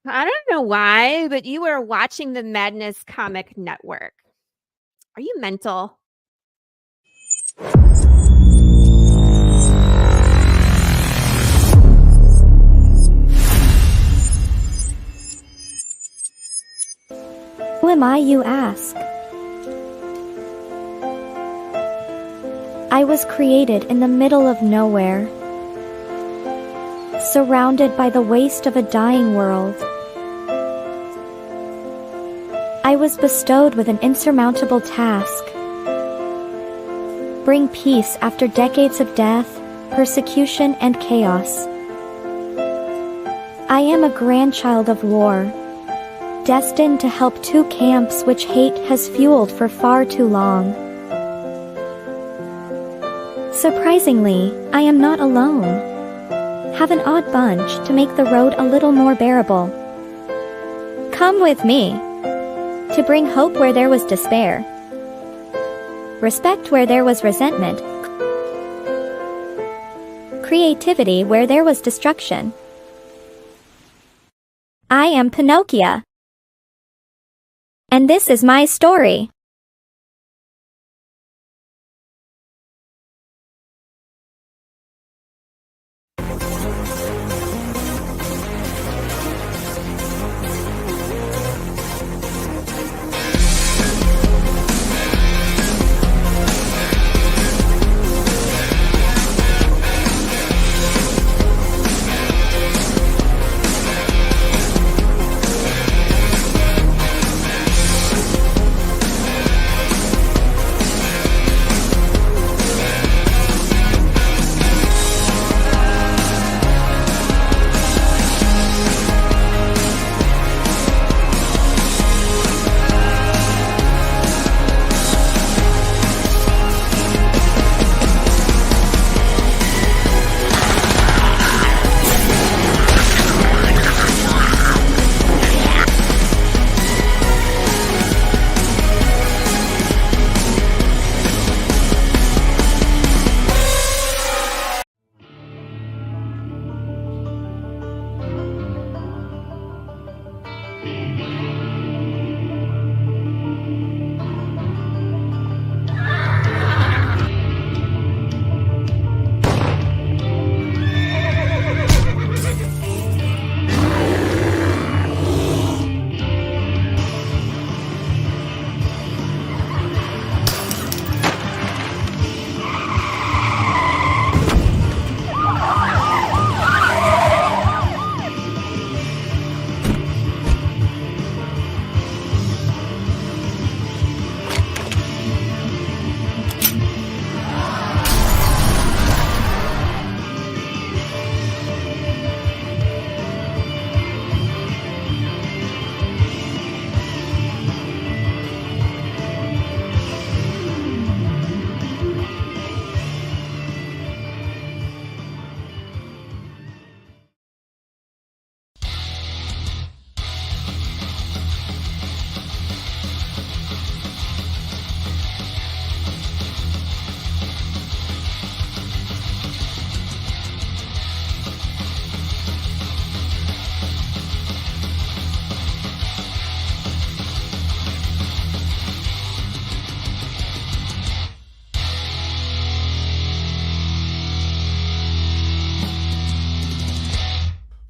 I don't know why, but you are watching the Madness Comic Network. Are you mental? Who am I, you ask? I was created in the middle of nowhere, surrounded by the waste of a dying world. I was bestowed with an insurmountable task: bring peace after decades of death, persecution, and chaos. I am a grandchild of war, destined to help two camps which hate has fueled for far too long. Surprisingly, I am not alone. Have an odd bunch to make the road a little more bearable. Come with me, to bring hope where there was despair, respect where there was resentment, creativity where there was destruction. I am Pinocchio, and this is my story.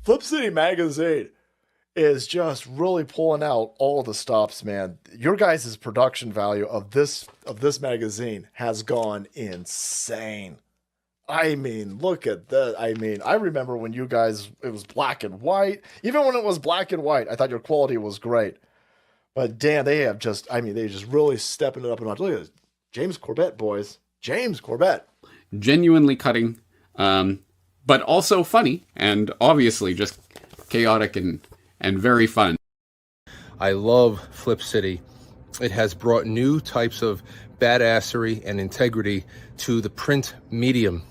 Flip City Magazine is just really pulling out all the stops, man. Your guys' production value of this magazine has gone insane. I mean, look at that. I mean, I remember when you guys, it was black and white. Even when it was black and white, I thought your quality was great. But damn, they have just, I mean, they just really stepping it up a notch. Look at this. James Corbett, boys. James Corbett. Genuinely cutting, but also funny, and obviously just chaotic and very fun. I love Flip City. It has brought new types of badassery and integrity to the print medium.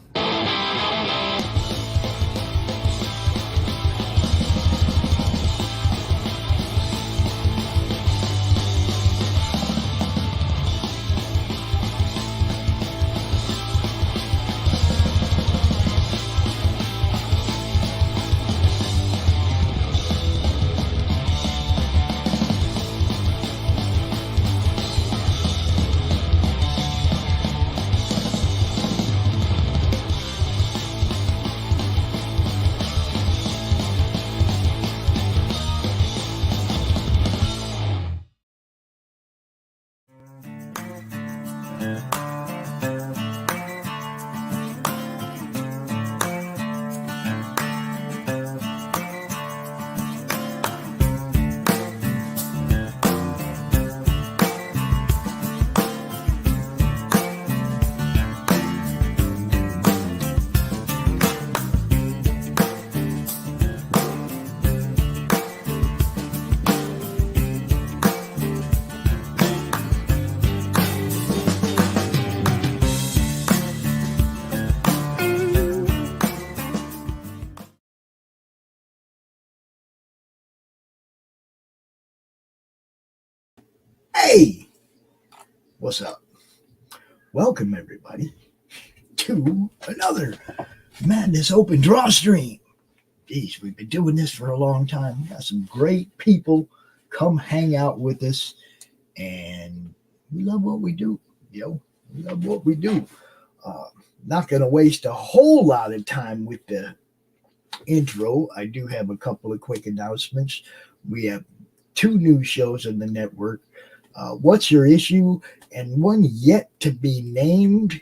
Hey, what's up? Welcome everybody to another Madness Open Draw Stream. Geez, we've been doing this for a long time. We got some great people come hang out with us, and we love what we do. We love what we do. Not going to waste a whole lot of time with the intro. I do have a couple of quick announcements. We have 2 new shows on the network. What's Your Issue? And one yet to be named.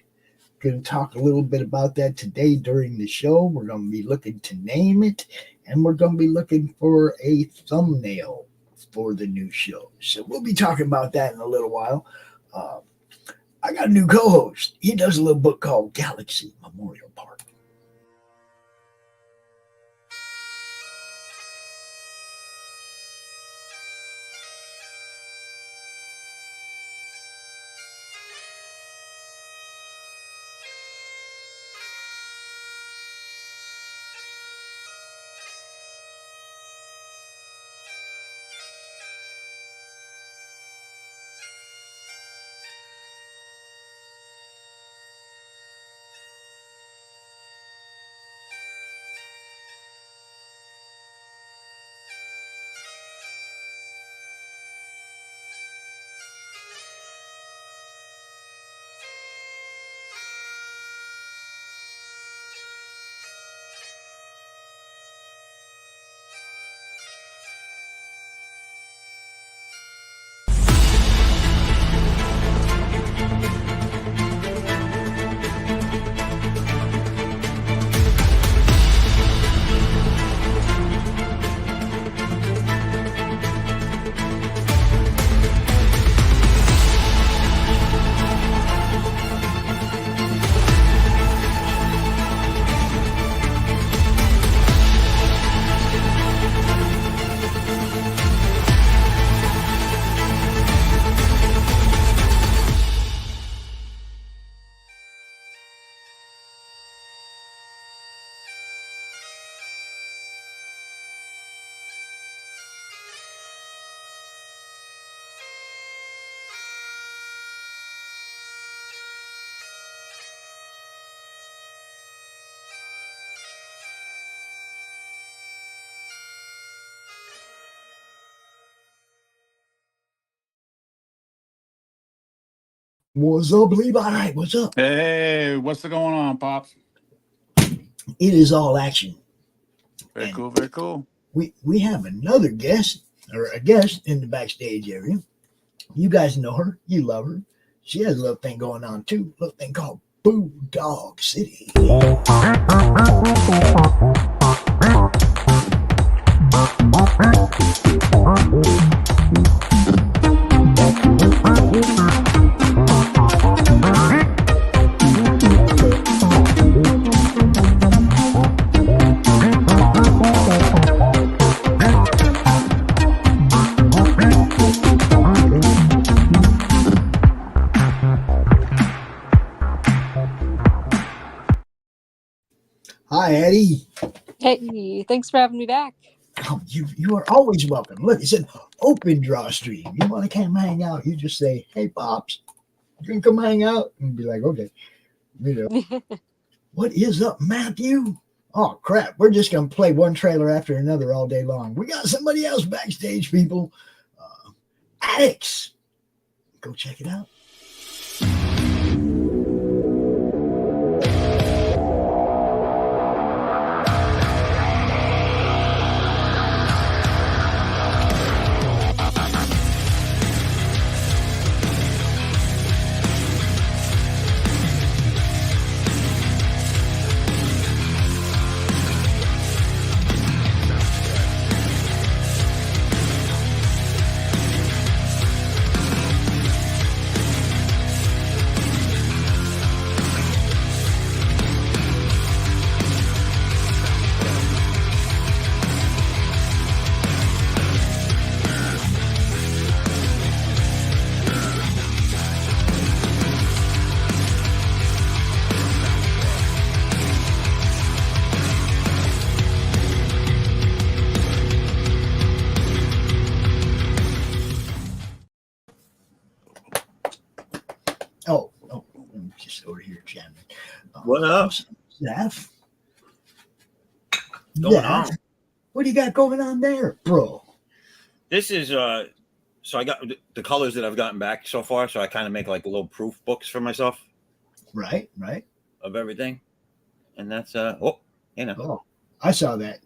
Going to talk a little bit about that today during the show. We're going to be looking to name it, and we're going to be looking for a thumbnail for the new show. So we'll be talking about that in a little while. I got a new co-host. He does a little book called Galaxy Memorial Park. What's up, Levi? What's up? Hey, what's going on, Pops? It is all action. Very cool, very cool. We have another guest, or a guest in the backstage area. You guys know her. You love her. She has a little thing going on, too. A little thing called Bulldog City. Hi, Eddie. Hey, thanks for having me back. Oh, you are always welcome. Look, it said open draw stream. You want to come hang out? You just say, "Hey, Pops, you can come hang out," and be like, "Okay." You know, what is up, Matthew? Oh crap! We're just gonna play one trailer after another all day long. We got somebody else backstage, people. Addicts. Go check it out. over here jamming. What up? Zeph? Going on? What do you got going on there, bro? This is so I got the colors that I've gotten back so far, so I kind of make like little proof books for myself. Right. Of everything. And that's Oh, I saw that.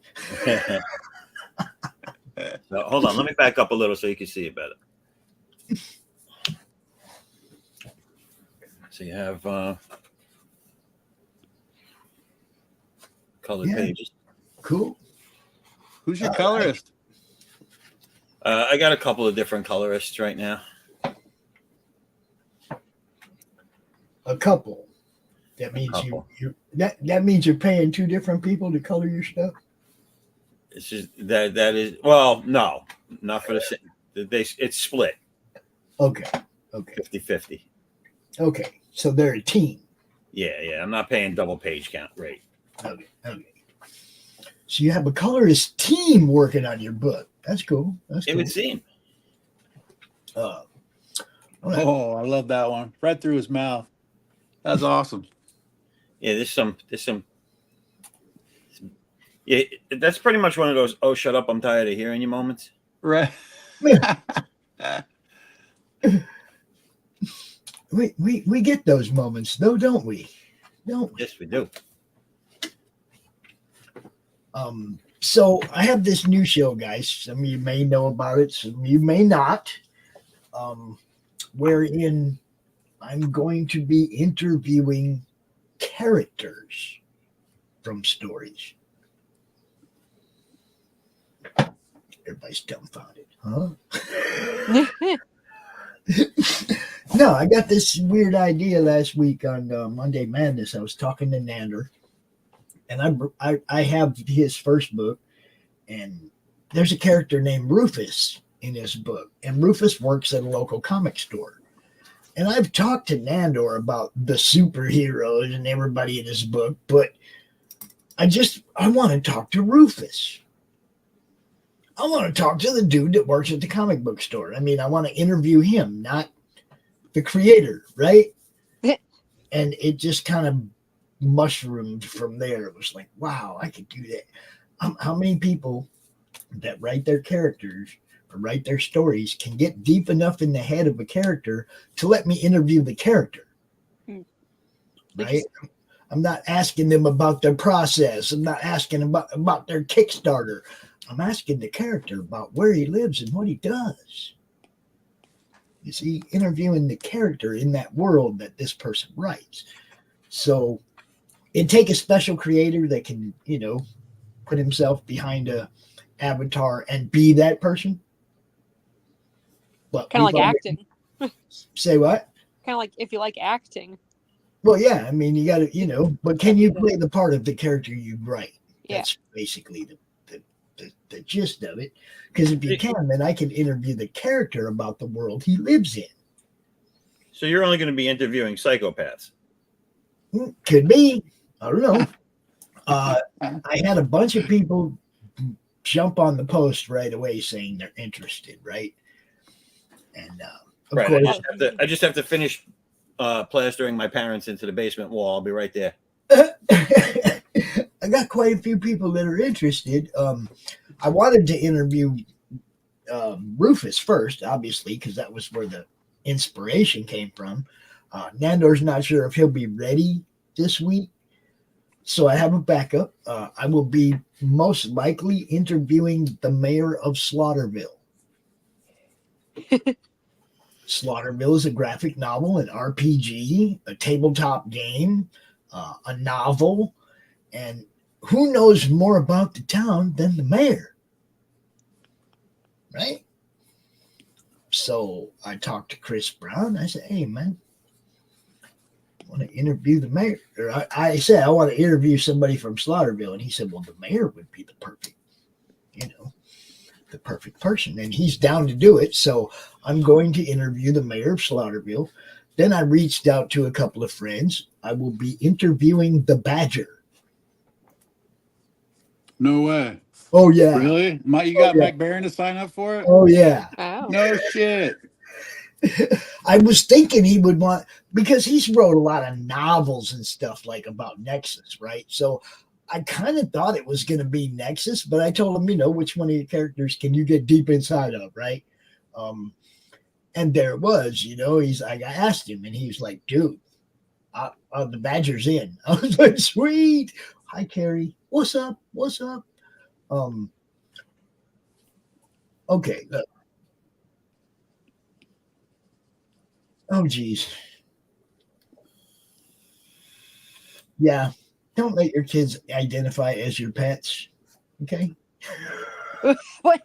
So, hold on, let me back up a little so you can see it better. So you have colored pages. Cool. Who's your colorist? I got a couple of different colorists right now. A couple. That means that means you're paying two different people to color your stuff. It's just that is no, not for the same. It's split. Okay. 50-50. Okay. So they're a team. Yeah. I'm not paying double page count rate. Okay. So you have a colorist team working on your book. That's cool. It would seem. Oh, I love that one. Right through his mouth. That's awesome. Yeah, there's some. Yeah, that's pretty much one of those. Oh, shut up! I'm tired of hearing you moments. Right. we get those moments though, don't we? Yes, we do. So I have this new show, guys. Some of you may know about it, some of you may not. Wherein I'm going to be interviewing characters from stories. Everybody's dumbfounded, huh? No, I got this weird idea last week on Monday Madness. I was talking to Nander, and I have his first book, and there's a character named Rufus in his book, and Rufus works at a local comic store. And I've talked to Nandor about the superheroes and everybody in his book, but I want to talk to Rufus. I want to talk to the dude that works at the comic book store. I mean, I want to interview him, not the creator, right? And it just kind of mushroomed from there. It was like, wow, I could do that. How many people that write their characters or write their stories can get deep enough in the head of a character to let me interview the character? Right? I'm not asking them about their process. I'm not asking about their Kickstarter. I'm asking the character about where he lives and what he does. You see, interviewing the character in that world that this person writes. So it'd take a special creator that can, put himself behind a avatar and be that person. But kind of like acting. Say what? Kind of like if you like acting. Well, yeah. I mean, you got to, but can you play the part of the character you write? Yeah. That's basically the gist of it. Because if you can, then I can interview the character about the world he lives in. So you're only going to be interviewing psychopaths? Could be. I don't know. I had a bunch of people jump on the post right away saying they're interested, right? And of course, I just have to finish plastering my parents into the basement wall. I'll be right there. I got quite a few people that are interested. I wanted to interview Rufus first, obviously, because that was where the inspiration came from. Nandor's not sure if he'll be ready this week, so I have a backup. I will be most likely interviewing the mayor of Slaughterville. Slaughterville is a graphic novel, an RPG, a tabletop game, a novel, and who knows more about the town than the mayor, right? So I talked to Chris Brown. I said, hey, man, I want to interview the mayor. Or I said, I want to interview somebody from Slaughterville. And he said, well, the mayor would be the perfect person. And he's down to do it. So I'm going to interview the mayor of Slaughterville. Then I reached out to a couple of friends. I will be interviewing the Badger. No way. Oh, yeah. Really? You got Mike Barron to sign up for it? Oh, yeah. Wow. No shit. I was thinking he would want, because he's wrote a lot of novels and stuff like about Nexus, right? So I kind of thought it was going to be Nexus, but I told him, which one of your characters can you get deep inside of, right? And there it was, he's like, I asked him, and he was like, dude, the Badger's in. I was like, sweet. Hi, Carrie. What's up? What's up? Okay. Look. Oh, geez. Yeah. Don't let your kids identify as your pets. Okay. What?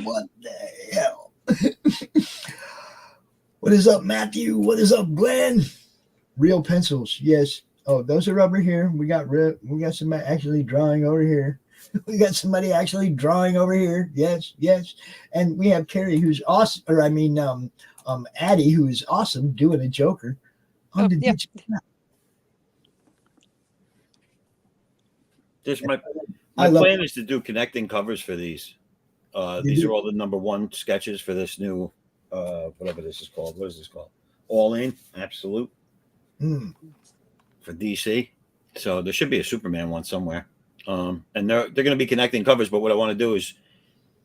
What the hell? What is up, Matthew? What is up, Glenn? Real pencils. Yes. Oh, those are over here. We got somebody actually drawing over here. We got somebody actually drawing over here. Yes, yes. And we have Carrie, who's awesome, or I mean, Addie, who is awesome, doing a Joker. Oh, yeah. My plan is to do connecting covers for these. These are all the #1 sketches for this new, whatever this is called. What is this called? All In Absolute for DC. So there should be a Superman one somewhere. And they're going to be connecting covers. But what I want to do is,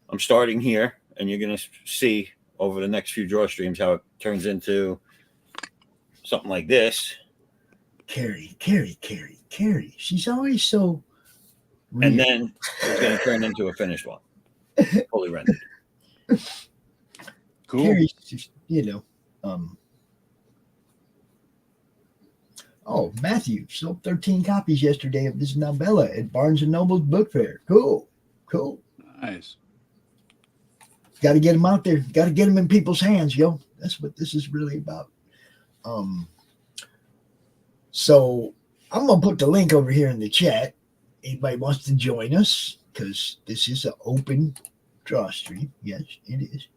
I'm starting here, and you're going to see over the next few draw streams how it turns into something like this. Carrie. She's always so. Real. And then it's going to turn into a finished one, fully rendered. Cool. Carrie's just, Oh, Matthew sold 13 copies yesterday of this novella at Barnes & Noble's book fair. Cool. Nice. Got to get them out there. Got to get them in people's hands, yo. That's what this is really about. So I'm going to put the link over here in the chat. Anybody wants to join us, because this is an open draw stream. Yes, it is.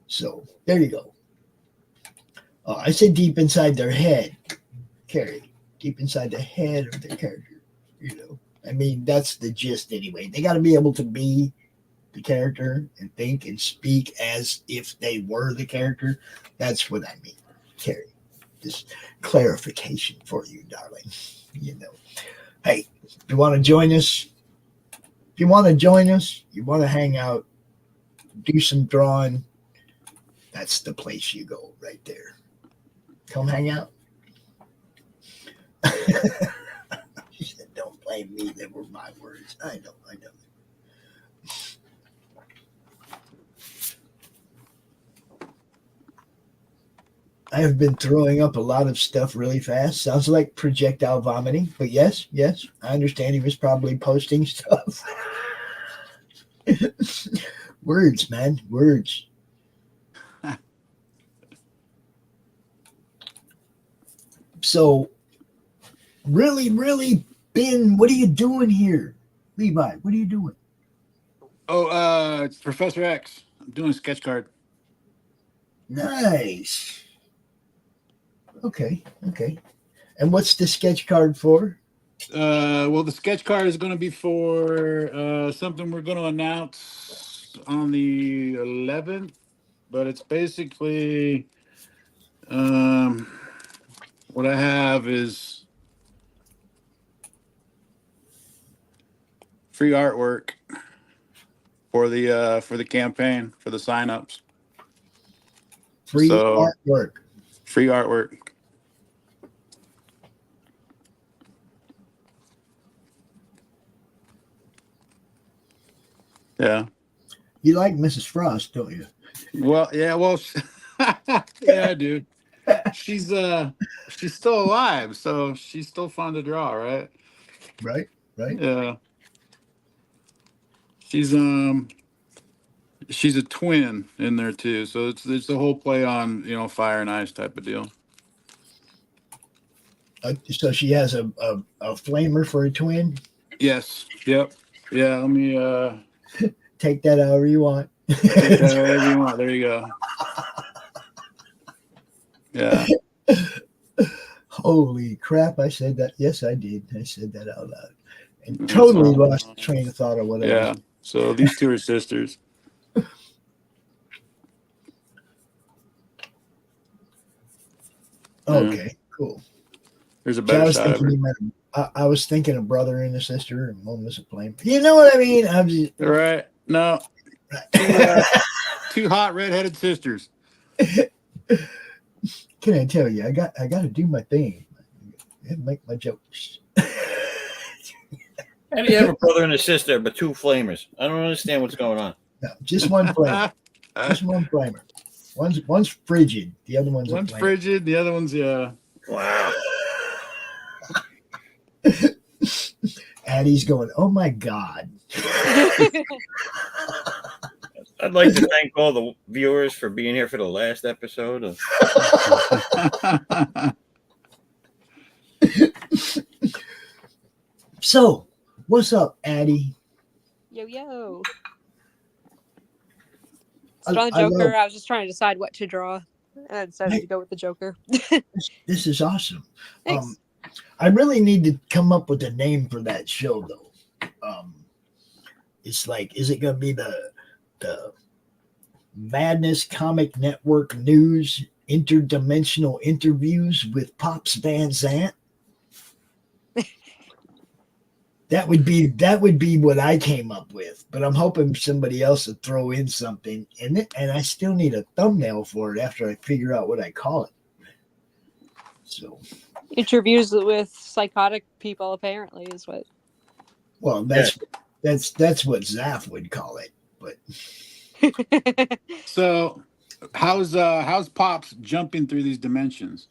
So there you go. I said deep inside their head, Carrie. Deep inside the head of their character. I mean, that's the gist anyway. They got to be able to be the character and think and speak as if they were the character. That's what I mean, Carrie. Just clarification for you, darling. Hey, if you want to join us, you want to hang out, do some drawing, that's the place you go right there. Come hang out. She said, don't blame me. They were my words. I know. I have been throwing up a lot of stuff really fast. Sounds like projectile vomiting, but yes, I understand he was probably posting stuff. Words, man, words. So, really, Ben, what are you doing here? Levi, what are you doing? Oh, it's Professor X. I'm doing a sketch card. Nice. Okay. And what's the sketch card for? Well, the sketch card is going to be for something we're going to announce on the 11th, but it's basically what I have is free artwork for the campaign, for the signups. Free artwork. Free artwork. Yeah. You like Mrs. Frost, don't you? Well, yeah. Well, yeah, dude. She's still alive, so she's still fun to draw, right? Right. Yeah. She's a twin in there too, so it's a whole play on fire and ice type of deal. So she has a flamer for a twin. Yes. Yep. Yeah. Let me take that however you want. Take that however you want. There you go. Yeah. Holy crap! I said that. Yes, I did. I said that out loud, and totally lost the train of thought or whatever. Yeah. So these two are sisters. Okay, cool. There's a So better shot of it. I was thinking a brother and a sister, and one was a flame. You know what I mean? I'm just Right. No. Two hot redheaded sisters. Can I tell you? I got to do my thing. And make my jokes. How do you have a brother and a sister, but two flamers? I don't understand what's going on. No, just one flamer. Just one flamer. One's frigid. The other one's frigid. The other one's Wow. Addie's going, oh my God. I'd like to thank all the viewers for being here for the last episode of So, what's up, Addie? Yo. It's on the Joker. I was just trying to decide what to draw, and I decided to go with the Joker. This is awesome. Thanks. I really need to come up with a name for that show, though. It's like, is it going to be the Madness Comic Network News Interdimensional Interviews with Pops Van Zant? That would be what I came up with, but I'm hoping somebody else will throw in something in it, and I still need a thumbnail for it after I figure out what I call it. So, interviews with psychotic people apparently is what. Well, that's what Zaf would call it, but. So, how's Pops jumping through these dimensions?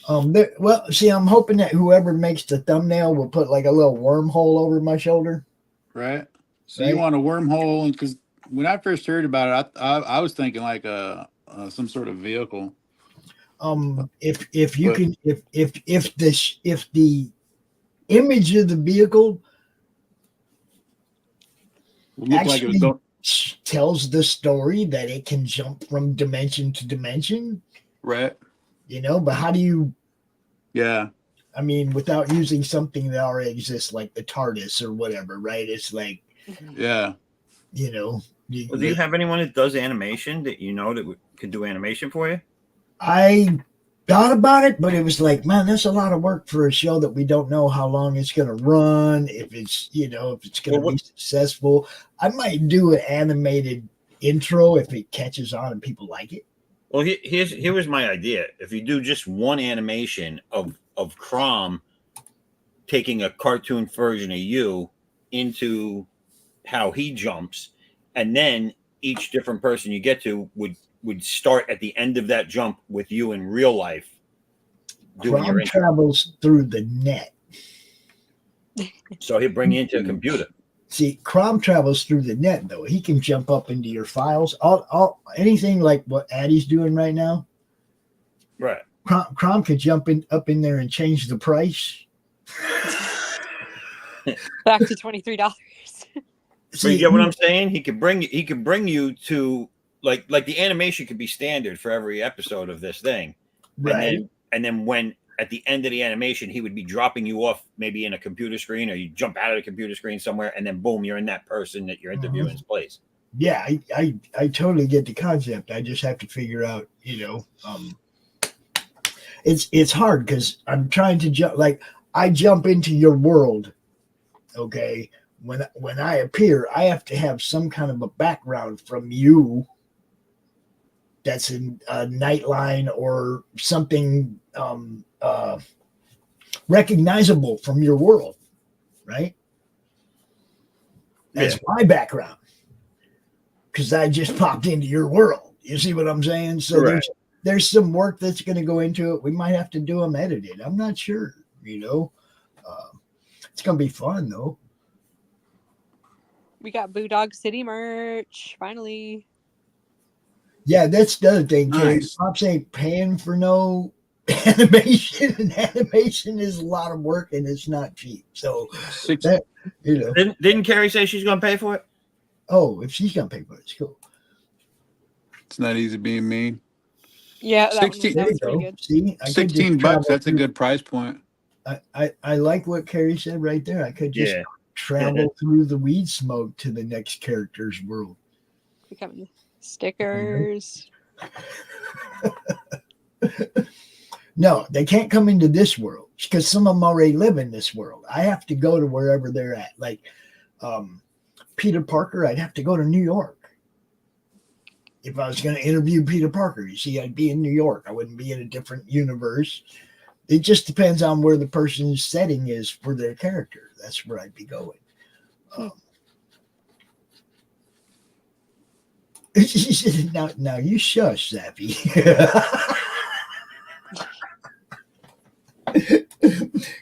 Well, see, I'm hoping that whoever makes the thumbnail will put like a little wormhole over my shoulder. Right. So you want a wormhole, and because when I first heard about it, I was thinking like some sort of vehicle. If the image of the vehicle actually tells the story that it can jump from dimension to dimension, right? But how do you? Yeah. I mean, without using something that already exists, like the TARDIS or whatever, right? It's like, yeah. Well, do you have anyone that does animation that that could do animation for you? I thought about it, but it was like, man, that's a lot of work for a show that we don't know how long it's going to run. If it's, if it's going to be successful, I might do an animated intro if it catches on and people like it. Well, here was my idea. If you do just one animation of Crom taking a cartoon version of you into how he jumps, and then each different person you get to would start at the end of that jump with you in real life. Crom travels through the net. So he'll bring you into a computer. See, Crom travels through the net, though. He can jump up into your files. Anything like what Addie's doing right now. Right. Crom could jump up in there and change the price. Back to $23. So you get what I'm saying? He could bring you to like the animation could be standard for every episode of this thing. Right. And then when at the end of the animation, he would be dropping you off maybe in a computer screen, or you jump out of the computer screen somewhere, and then boom, you're in that person that you're interviewing's place. Yeah, I totally get the concept. I just have to figure out, it's hard because I'm trying to jump. Like, I jump into your world, okay? When I appear, I have to have some kind of a background from you that's in a Nightline or something recognizable from your world, right? That's my background because I just popped into your world. You see what I'm saying? So there's some work that's going to go into it. We might have to do them edited. I'm not sure, it's going to be fun though. We got Boondog City merch finally. Yeah, that's the other thing. Nice. Pops ain't paying for no animation, and animation is a lot of work, and it's not cheap. So that, Didn't Carrie say she's going to pay for it? Oh, if she's going to pay for it, it's cool. It's not easy being mean. Yeah, that 16 was pretty good. See, $16. That's a good price point. I like what Carrie said right there. I could just travel through the weed smoke to the next character's world. Becoming stickers. No, they can't come into this world because some of them already live in this world. I have to go to wherever they're at. Like Peter Parker, I'd have to go to New York. If I was going to interview Peter Parker, you see, I'd be in New York. I wouldn't be in a different universe. It just depends on where the person's setting is for their character. That's where I'd be going. Now you shush, Zappy.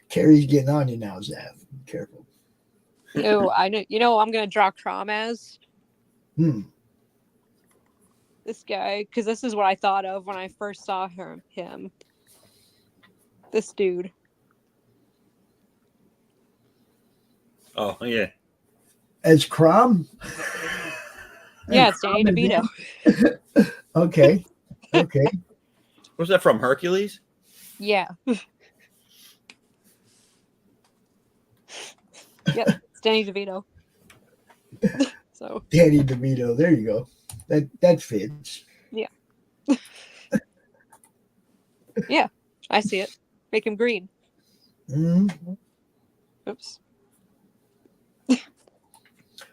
Carrie's getting on you now, Zap. Be careful. Oh, I know. You know, I'm gonna draw Crom as this guy because this is what I thought of when I first saw him. This dude. Oh yeah. As Crom? Yeah, it's Danny DeVito. Okay. Was that from Hercules? Yeah. Yep, it's Danny DeVito. So Danny DeVito, there you go. That fits. Yeah. Yeah, I see it. Make him green. Mm-hmm. Oops.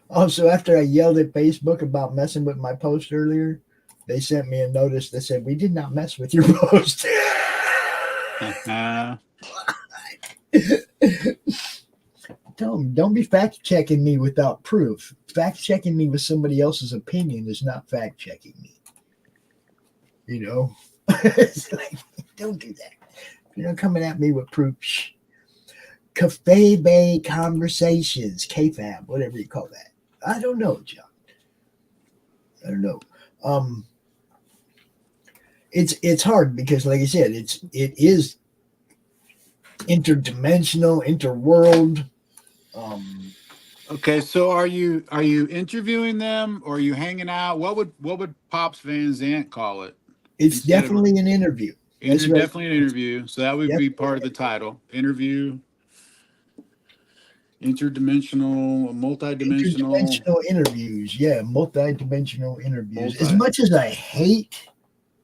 Also, after I yelled at Facebook about messing with my post earlier, they sent me a notice that said, "We did not mess with your post." Don't be fact checking me without proof. Fact checking me with somebody else's opinion is not fact checking me. You know, it's like, don't do that. You're not coming at me with proof. Shh. Cafe Bay Conversations, KFAB, whatever you call that. I don't know, John. I don't know. It's hard because, like I said, it is interdimensional, interworld. Okay, so are you interviewing them or are you hanging out? What would Pops Van Zant call it? It's definitely an interview. Definitely an interview. So that would be part of the title. Interview. Interdimensional, multidimensional. Interdimensional interviews. Yeah, multidimensional interviews. As much as I hate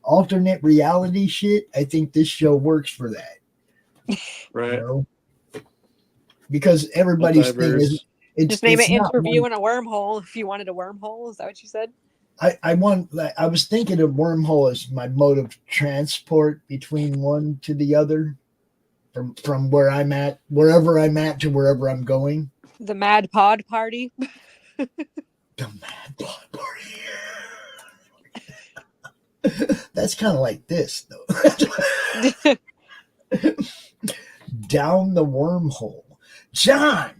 alternate reality shit, I think this show works for that. Right. You know? Because everybody's thing is just name it interview in a wormhole if you wanted a wormhole. Is that what you said? I was thinking of wormhole as my mode of transport between one to the other. From where I'm at, wherever I'm at to wherever I'm going. The Mad Pod Party. The Mad Pod Party. That's kind of like this, though. Down the wormhole. John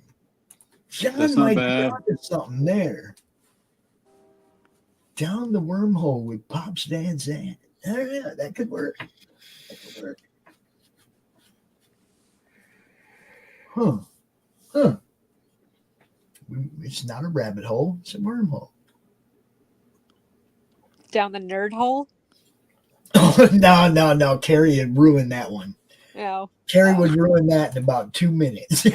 might be onto something there. Down the wormhole with Pops Van Zandt. Yeah, that could work. Huh. It's not a rabbit hole. It's a wormhole. Down the nerd hole? Oh, no. Carrie had ruined that one. No. Carrie would ruin that in about 2 minutes.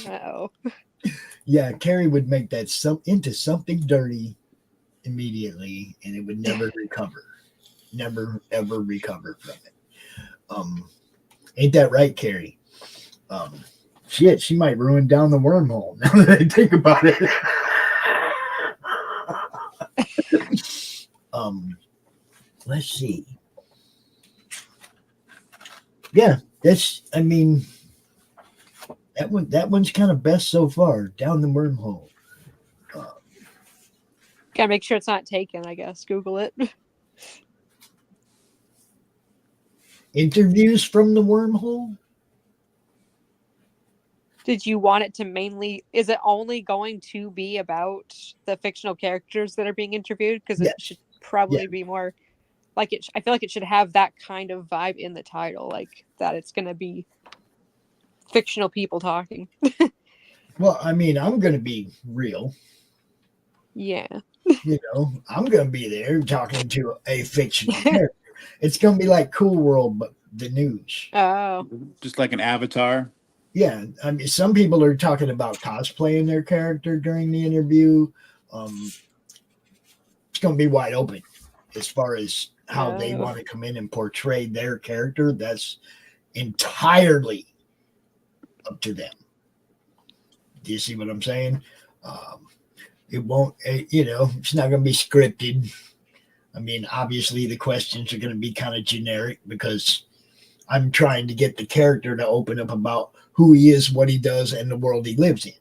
Oh. Yeah, Carrie would make that into something dirty immediately, and it would never recover. Never, ever recover from it. Ain't that right, Carrie? Shit, she might ruin down the wormhole now that I think about it. Let's see. Yeah, that one's kind of best so far. Down the wormhole. Gotta make sure it's not taken, I guess. Google it. Interviews from the wormhole? Did you want it to is it only going to be about the fictional characters that are being interviewed? Because it should probably be more like I feel like it should have that kind of vibe in the title, like that it's going to be fictional people talking. Well, I mean, I'm going to be real. Yeah. You know, I'm going to be there talking to a fictional character. It's going to be like Cool World, but the news. Oh. Just like an avatar. Yeah. I mean, some people are talking about cosplaying their character during the interview. It's going to be wide open. as far as how they Oh. want to come in and portray their character, that's entirely up to them. Do you see what I'm saying? It won't, it's not going to be scripted. I mean, obviously the questions are going to be kind of generic because I'm trying to get the character to open up about who he is, what he does, and the world he lives in.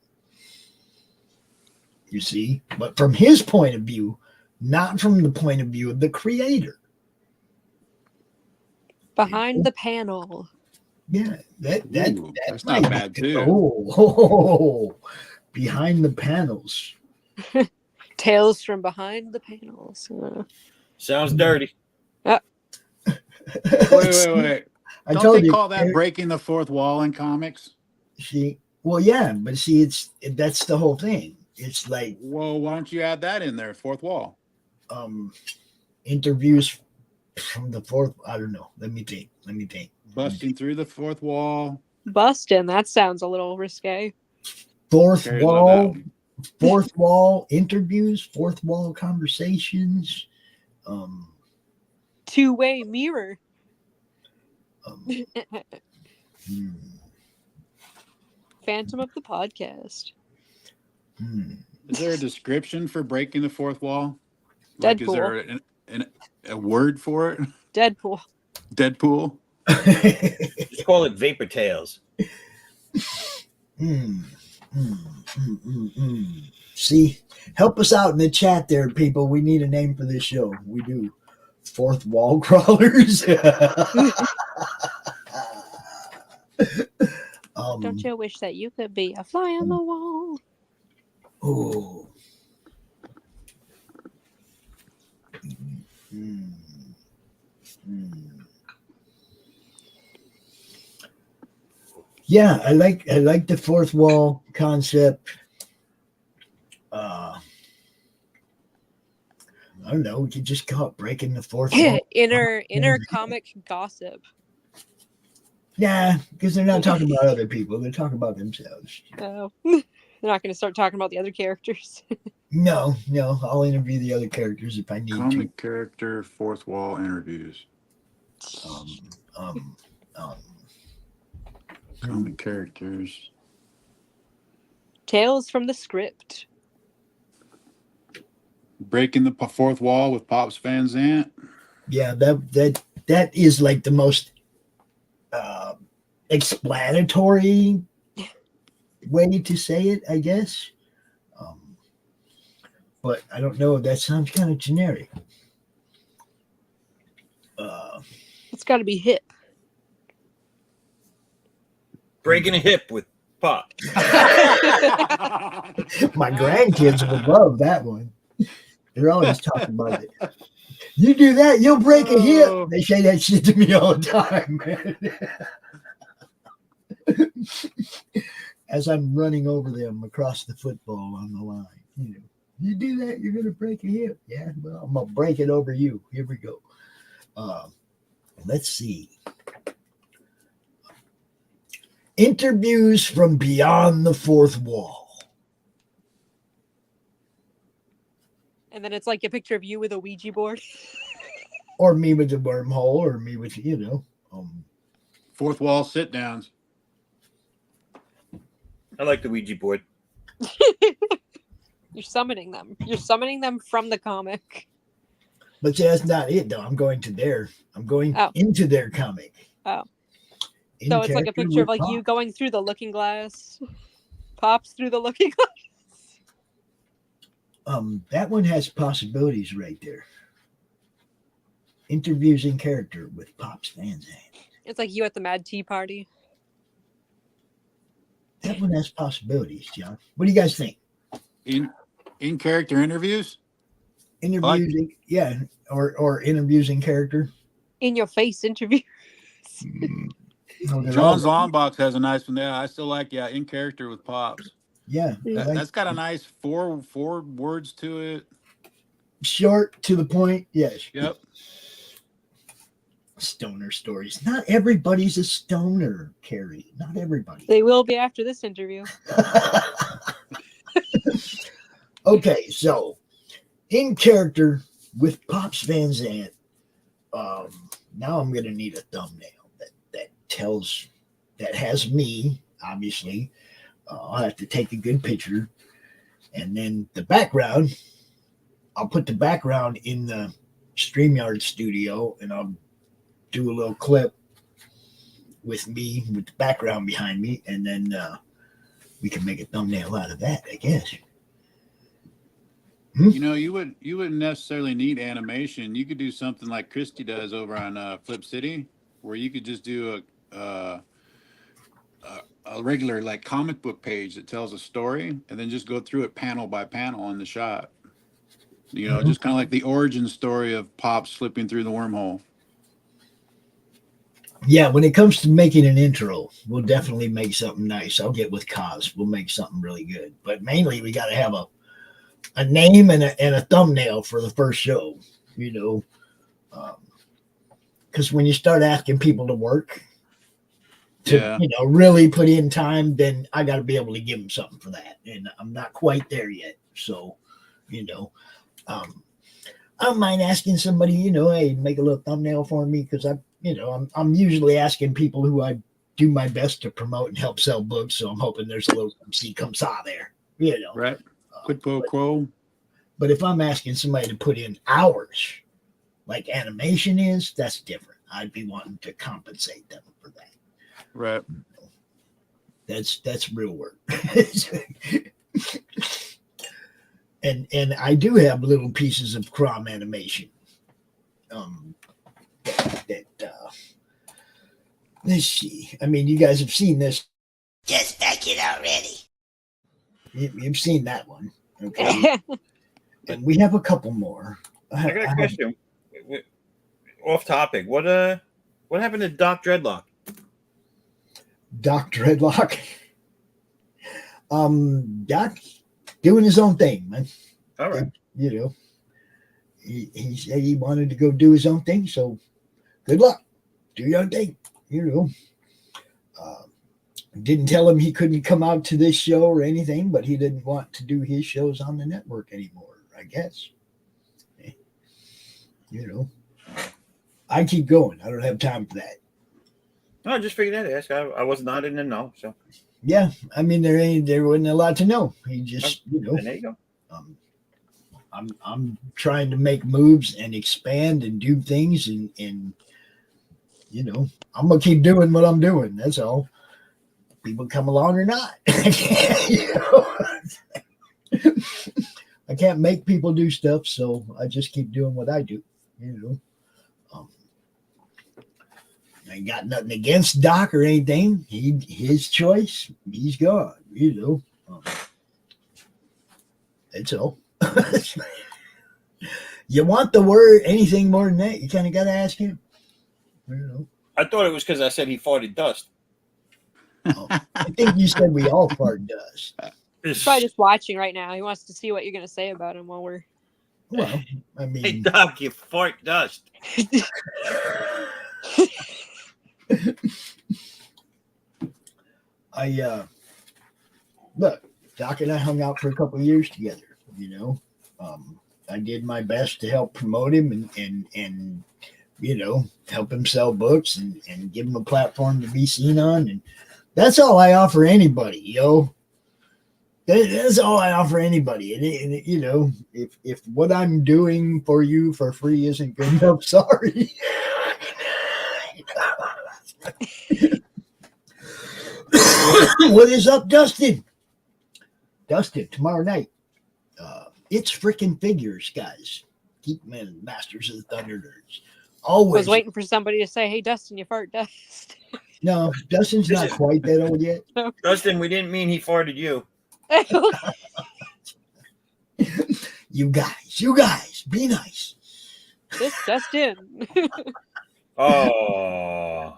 You see? But from his point of view, not from the point of view of the creator. Behind the panel. Yeah, that's not bad too. Oh, behind the panels. Tales from behind the panels. Sounds dirty. Wait. I Don't told they you, call that breaking the fourth wall in comics? Well, yeah, but see, that's the whole thing. It's like, well, why don't you add that in there? Fourth wall. Interviews from the fourth. I don't know. Let me think. Busting through the fourth wall. Busting. That sounds a little risque. Fourth wall interviews, fourth wall conversations. Two-way mirror. Phantom of the podcast. Is there a description for breaking the fourth wall? Deadpool. Like, is there a word for it? Deadpool. Just call it Vapor Tales. See, help us out in the chat there, people. We need a name for this show. We do. Fourth wall crawlers. Don't you wish that you could be a fly on the wall? Oh. Yeah, I like the fourth wall concept. I don't know. We could just call it breaking the fourth wall. Inner comic gossip. Yeah, because they're not talking about other people. They're talking about themselves. Oh, they're not going to start talking about the other characters. No. I'll interview the other characters if I need Comic character fourth wall interviews. Comic characters. Tales from the script. Breaking the fourth wall with Pops Van Zant. Yeah, that is like the most explanatory way to say it, I guess. But I don't know. That sounds kind of generic. It's got to be hip. Breaking a hip with Pop. My grandkids would love that one. They're always talking about it. You do that, you'll break a hip. They say that shit to me all the time, man. As I'm running over them across the football on the line. You do that, you're going to break a hip. Yeah, well, I'm going to break it over you. Here we go. Let's see. Interviews from beyond the fourth wall. And then it's like a picture of you with a Ouija board. Or me with the wormhole, or me with, fourth wall sit downs. I like the Ouija board. You're summoning them. You're summoning them from the comic. But that's not it, though. I'm going into their comic. Oh. So it's like a picture of like you going through the looking glass. Pops through the looking glass. That one has possibilities right there. Interviews in character with Pops Van Zandt. It's like you at the Mad Tea Party. That one has possibilities, John. What do you guys think? In character interviews? Interviews, yeah, or interviews in character. In your face interviews. John's Longbox has a nice one there. I still like, in character with Pops. Yeah. That's got a nice four words to it. Short, to the point, yes. Yep. Stoner stories. Not everybody's a stoner, Carrie. Not everybody. They will be after this interview. Okay, so in character with Pops Van Zandt, now I'm going to need a thumbnail that has me, obviously. I'll have to take a good picture. And then the background, I'll put the background in the StreamYard studio, and I'll do a little clip with me, with the background behind me, and then we can make a thumbnail out of that, I guess. You know, you wouldn't necessarily need animation. You could do something like Christy does over on Flip City, where you could just do a regular like comic book page that tells a story, and then just go through it panel by panel on the shot. You know, just kind of like the origin story of Pop slipping through the wormhole. Yeah, when it comes to making an intro, we'll definitely make something nice. I'll get with Cos. We'll make something really good. But mainly, we got to have a name and a thumbnail for the first show, you know. Because when you start asking people to work, to you know, really put in time, then I got to be able to give them something for that. And I'm not quite there yet. So, you know, I don't mind asking somebody, you know, hey, make a little thumbnail for me, because I'm usually asking people who I do my best to promote and help sell books. So I'm hoping there's a little come saw there, you know. Right. Quid pro quo. But if I'm asking somebody to put in hours, like animation is, that's different. I'd be wanting to compensate them for that. Right. That's real work. and I do have little pieces of Crom animation. Let's see. I mean, you guys have seen this. Just back it already. You've seen that one. Okay. And we have a couple more. I got a question. Off topic. What happened to Doc Dreadlock? Doc Dreadlock? Doc doing his own thing, man. All right. You know, he said he wanted to go do his own thing, so good luck. Do your own thing. You know. Didn't tell him he couldn't come out to this show or anything, but he didn't want to do his shows on the network anymore, I guess. You know, I keep going. I don't have time for that. No, I just figured that ask. I was not in the know, so. Yeah, I mean, there wasn't a lot to know. He just, you know. And there you go. I'm trying to make moves and expand and do things, and you know, I'm gonna keep doing what I'm doing. That's all. People come along or not. You know? I can't make people do stuff, so I just keep doing what I do. You know, I ain't got nothing against Doc or anything. His choice. He's gone. You know, that's all. You want the word anything more than that? You kind of got to ask him. You know. I thought it was because I said he farted dust. Oh, I think you said we all fart dust. He's probably just watching right now. He wants to see what you're going to say about him while we're. Well, I mean, hey Doc, you fart dust. Look, Doc and I hung out for a couple of years together. You know, I did my best to help promote him and you know, help him sell books and give him a platform to be seen on, and that's all I offer anybody, yo. That's all I offer anybody. And you know, if what I'm doing for you for free isn't good enough, sorry. What is up, Dustin? Dustin, tomorrow night. It's freaking figures, guys. Geekmen, Masters of the Thunder Nerds. Always. I was waiting for somebody to say, "Hey, Dustin, you fart dust." No, Dustin's not quite that old yet. Dustin, we didn't mean he farted you. You guys, be nice. This Dustin. Oh.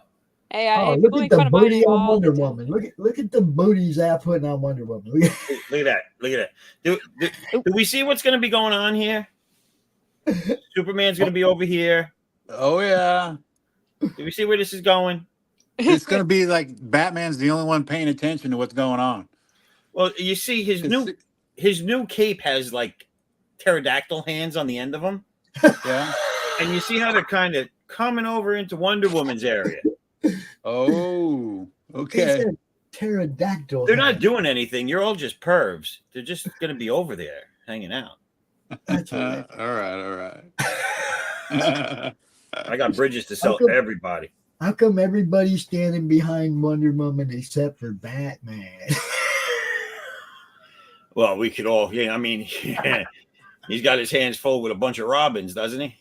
Hey, look at the booty on Wonder Woman. Look at the booties I putting on Wonder Woman. Look at that. Do we see what's going to be going on here? Superman's going to be over here. Oh, yeah. Do we see where this is going? It's going to be like Batman's the only one paying attention to what's going on. Well, you see, his new cape has like pterodactyl hands on the end of them. Yeah. And you see how they're kind of coming over into Wonder Woman's area. Oh, It's okay. a pterodactyl. They're not doing anything. You're all just pervs. They're just going to be over there hanging out. That's All hilarious. right. I got bridges to sell everybody. How come everybody's standing behind Wonder Woman except for Batman? Well, we could all, yeah, I mean, yeah, he's got his hands full with a bunch of Robins, doesn't he?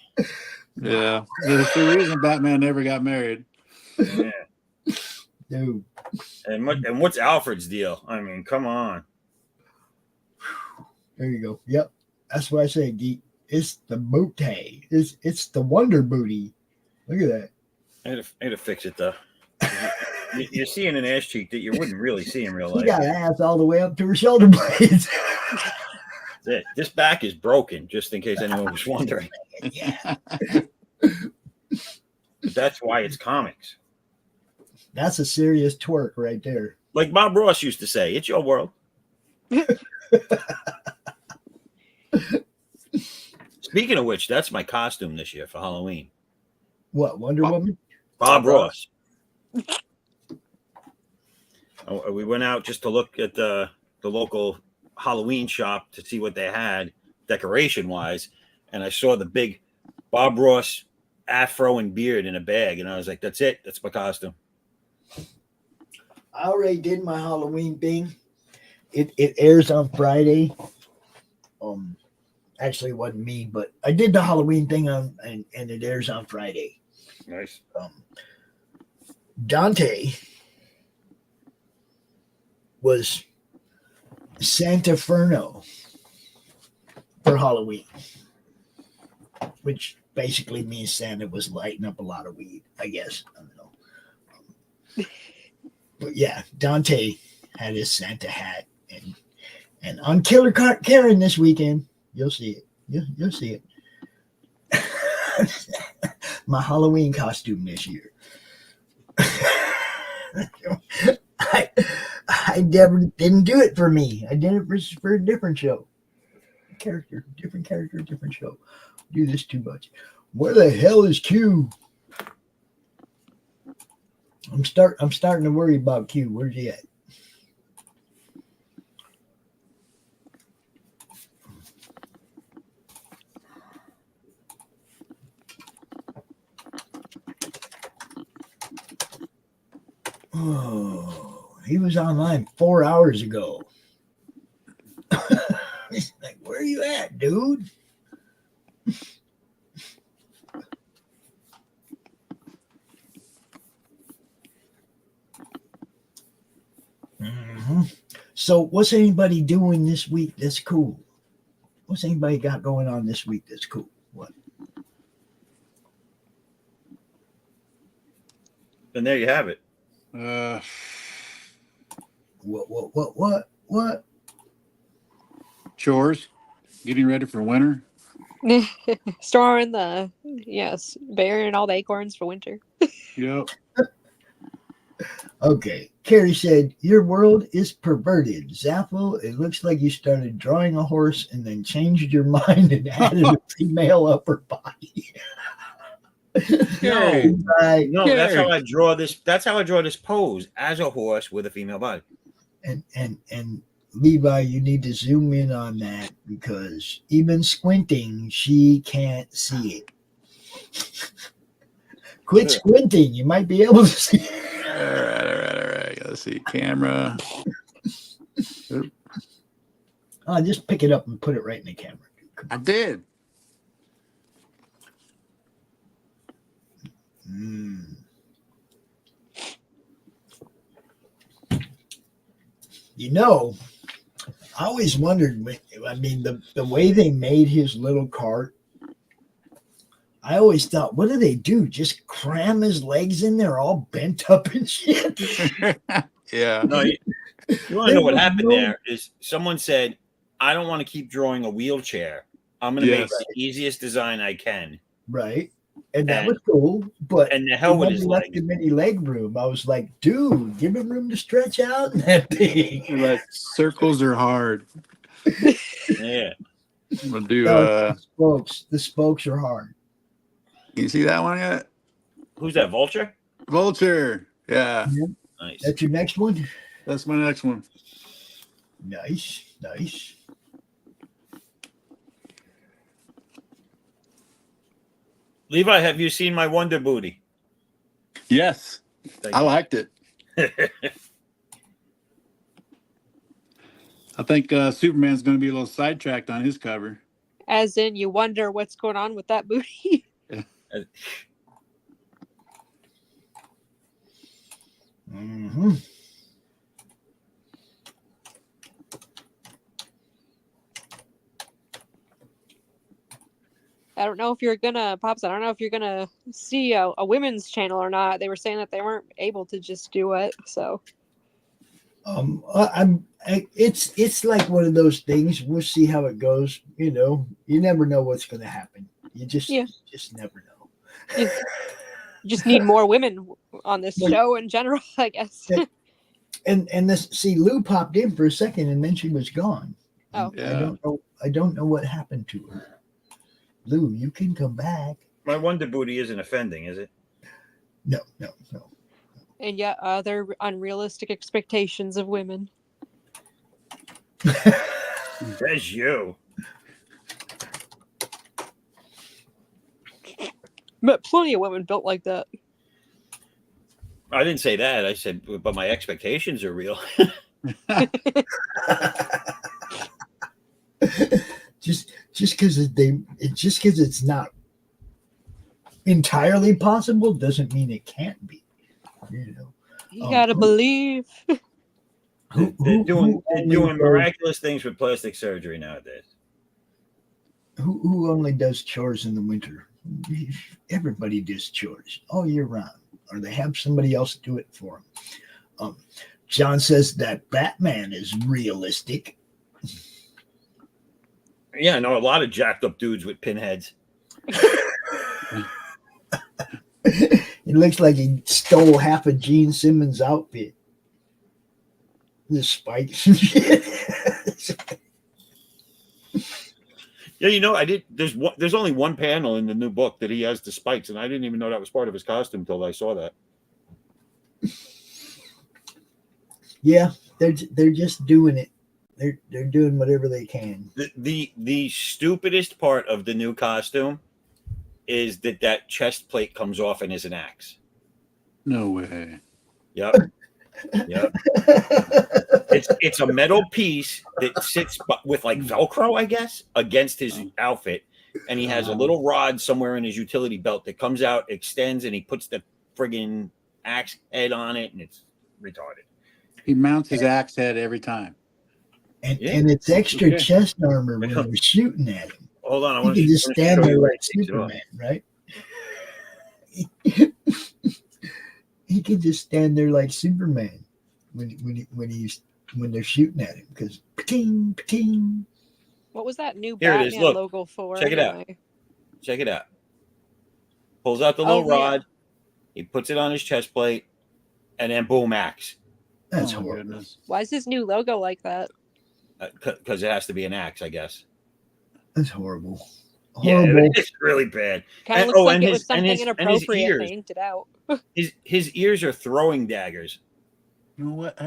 Yeah. There's the reason Batman never got married. Yeah. Dude. And what's Alfred's deal? I mean, come on. There you go. Yep. That's what I say, Geek. It's the booty. It's the Wonder Booty. Look at that. I had to fix it, though. You're seeing an ass cheek that you wouldn't really see in real She life. got ass all the way up to her shoulder blades. This back is broken, just in case anyone was wondering. Yeah. But that's why it's comics. That's a serious twerk right there. Like Bob Ross used to say, it's your world. Speaking of which, that's my costume this year for Halloween. What, Wonder Woman? Bob Ross. We went out just to look at the local Halloween shop to see what they had decoration wise, and I saw the big Bob Ross afro and beard in a bag, and I was like, that's it, that's my costume. I already did my Halloween thing. It airs on Friday. Actually it wasn't me, but I did the Halloween thing and it airs on Friday. Nice. Dante was Santa Ferno for Halloween, which basically means Santa was lighting up a lot of weed, I guess. I don't know. But yeah, Dante had his Santa hat, and on Killer Karen this weekend, you'll see it. You'll see it. My Halloween costume this year. I never didn't do it for me. I did it for a different show. Different character, different show. Do this too much. Where the hell is Q? I'm starting to worry about Q. Where's he at? Oh, he was online 4 hours ago. Like, where are you at, dude? Mm-hmm. So, what's anybody doing this week that's cool? What's anybody got going on this week that's cool? What? And there you have it. What? Chores, getting ready for winter. Storing burying all the acorns for winter. Yep. Okay. Carrie said, your world is perverted. Zaffo, it looks like you started drawing a horse and then changed your mind and added a female upper body. No, that's how I draw this. That's how I draw this pose as a horse with a female body. And Levi, you need to zoom in on that because even squinting, she can't see it. Quit squinting. You might be able to see it. All right. Let's see. Camera. Just pick it up and put it right in the camera. I did. You know, I always wondered, the way they made his little cart, I always thought, what do they do? Just cram his legs in there all bent up and shit? Yeah. No, you want to know what happened there is someone said, I don't want to keep drawing a wheelchair. I'm going to make the easiest design I can. Right. And that was cool, but and the hell with his left legs. him any leg room. I was like, dude, give him room to stretch out in that thing. Like circles are hard. Yeah. We'll do. No, spokes. The spokes are hard. Can you see that one yet? Who's that? Vulture? Vulture. Yeah. Nice. That's your next one? That's my next one. Nice. Levi, have you seen my Wonder Booty? Yes. Thank I you. liked it. I think Superman's going to be a little sidetracked on his cover. As in, you wonder what's going on with that booty. Mm-hmm. I don't know if you're gonna, Pops, I don't know if you're gonna see a women's channel or not. They were saying that they weren't able to just do it, so. It's like one of those things. We'll see how it goes. You know, you never know what's going to happen. You just never know. You just need more women on this show in general, I guess. And this, see, Lou popped in for a second and then she was gone. Oh, yeah. I don't know what happened to her. Lou, you can come back. My Wonder Booty isn't offending, is it? No. And yet other unrealistic expectations of women. There's you. But plenty of women built like that. I didn't say that. I said, but my expectations are real. just because it's not entirely possible doesn't mean it can't be. You know, You gotta believe. They're doing miraculous things with plastic surgery nowadays. Who only does chores in the winter? Everybody does chores all year round, or they have somebody else do it for them. John says that Batman is realistic. Yeah, I know a lot of jacked up dudes with pinheads. It looks like he stole half of Gene Simmons' outfit. The spikes. Yeah, you know, I did. There's only one panel in the new book that he has the spikes, and I didn't even know that was part of his costume until I saw that. Yeah, they're just doing it. They're doing whatever they can. The stupidest part of the new costume is that chest plate comes off and is an axe. No way. Yep. It's a metal piece that sits with like Velcro, I guess, against his outfit, and he has a little rod somewhere in his utility belt that comes out, extends, and he puts the friggin' axe head on it, and it's retarded. He mounts his axe head every time. And it's extra chest armor when they're shooting at him. Hold on, I He want can to just stand there like Superman, right? He can just stand there like Superman when they're shooting at him because ping ping. What was that new Here it Batman is. Look, logo for? check it out. Check it out. Pulls out the little rod. He puts it on his chest plate, and then boom, axe. That's horrible. Goodness. Why is his new logo like that? Because it has to be an axe, I guess. That's horrible. Yeah, it's really bad. Kind of looks like it was something inappropriate painted out. His ears are throwing daggers. You know what?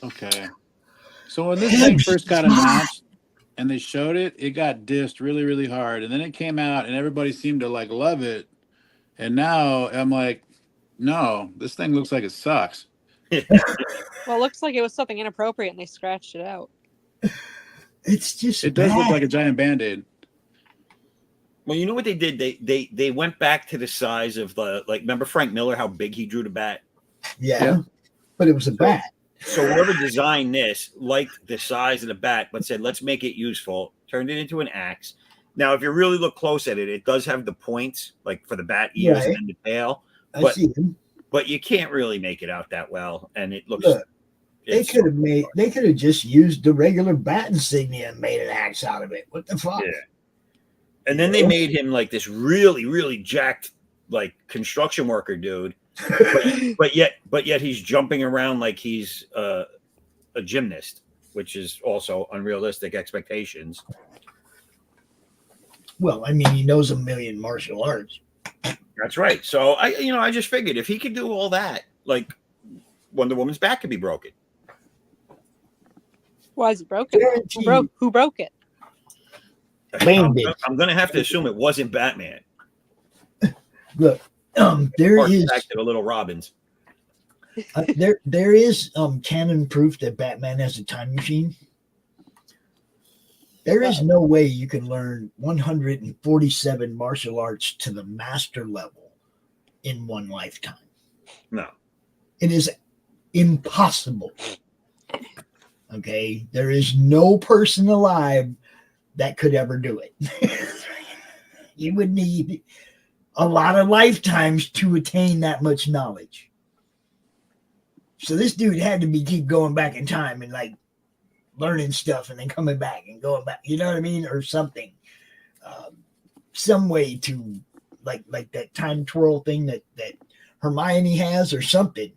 Okay. So when this thing first got announced and they showed it, it got dissed really, really hard. And then it came out and everybody seemed to like love it. And now I'm like, no, this thing looks like it sucks. Well, it looks like it was something inappropriate and they scratched it out. It's just it does look like a giant Band-Aid. Well, you know what they did? They went back to the size of remember Frank Miller, how big he drew the bat? Yeah. But it was a bat. So whoever designed this liked the size of the bat, but said, let's make it useful. Turned it into an axe. Now, if you really look close at it, it does have the points, like for the bat ears and the tail. I see them. But you can't really make it out that well, and it looks. Look, they could have just used the regular bat insignia and made an axe out of it. What the fuck? Yeah. And then they made him like this really, really jacked, like construction worker dude, but yet he's jumping around like he's a gymnast. which is also unrealistic expectations. Well, I mean, he knows a million martial arts. That's right. So I just figured if he could do all that, like Wonder Woman's back could be broken. Why is it broken? Who broke it? I'm going to have to assume it wasn't Batman. Look, there is back to the Little Robins. There is canon proof that Batman has a time machine. There is no way you can learn 147 martial arts to the master level in one lifetime. No. It is impossible. Okay? There is no person alive that could ever do it. You would need a lot of lifetimes to attain that much knowledge. So this dude had to keep going back in time and like learning stuff and then coming back and going back. You know what I mean? Or something. Some way to like that time twirl thing that Hermione has or something.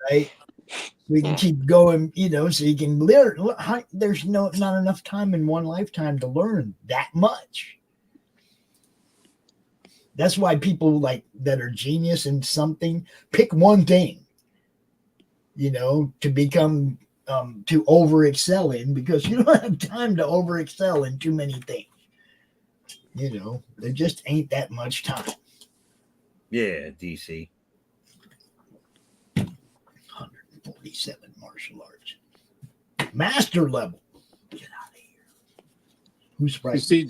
Right? We can keep going, so you can learn. There's not enough time in one lifetime to learn that much. That's why people like that are genius in something pick one thing, to become to over excel in, because you don't have time to over excel in too many things. There just ain't that much time. Yeah, DC. 147 martial arts. Master level. Get out of here. Who's right? You see,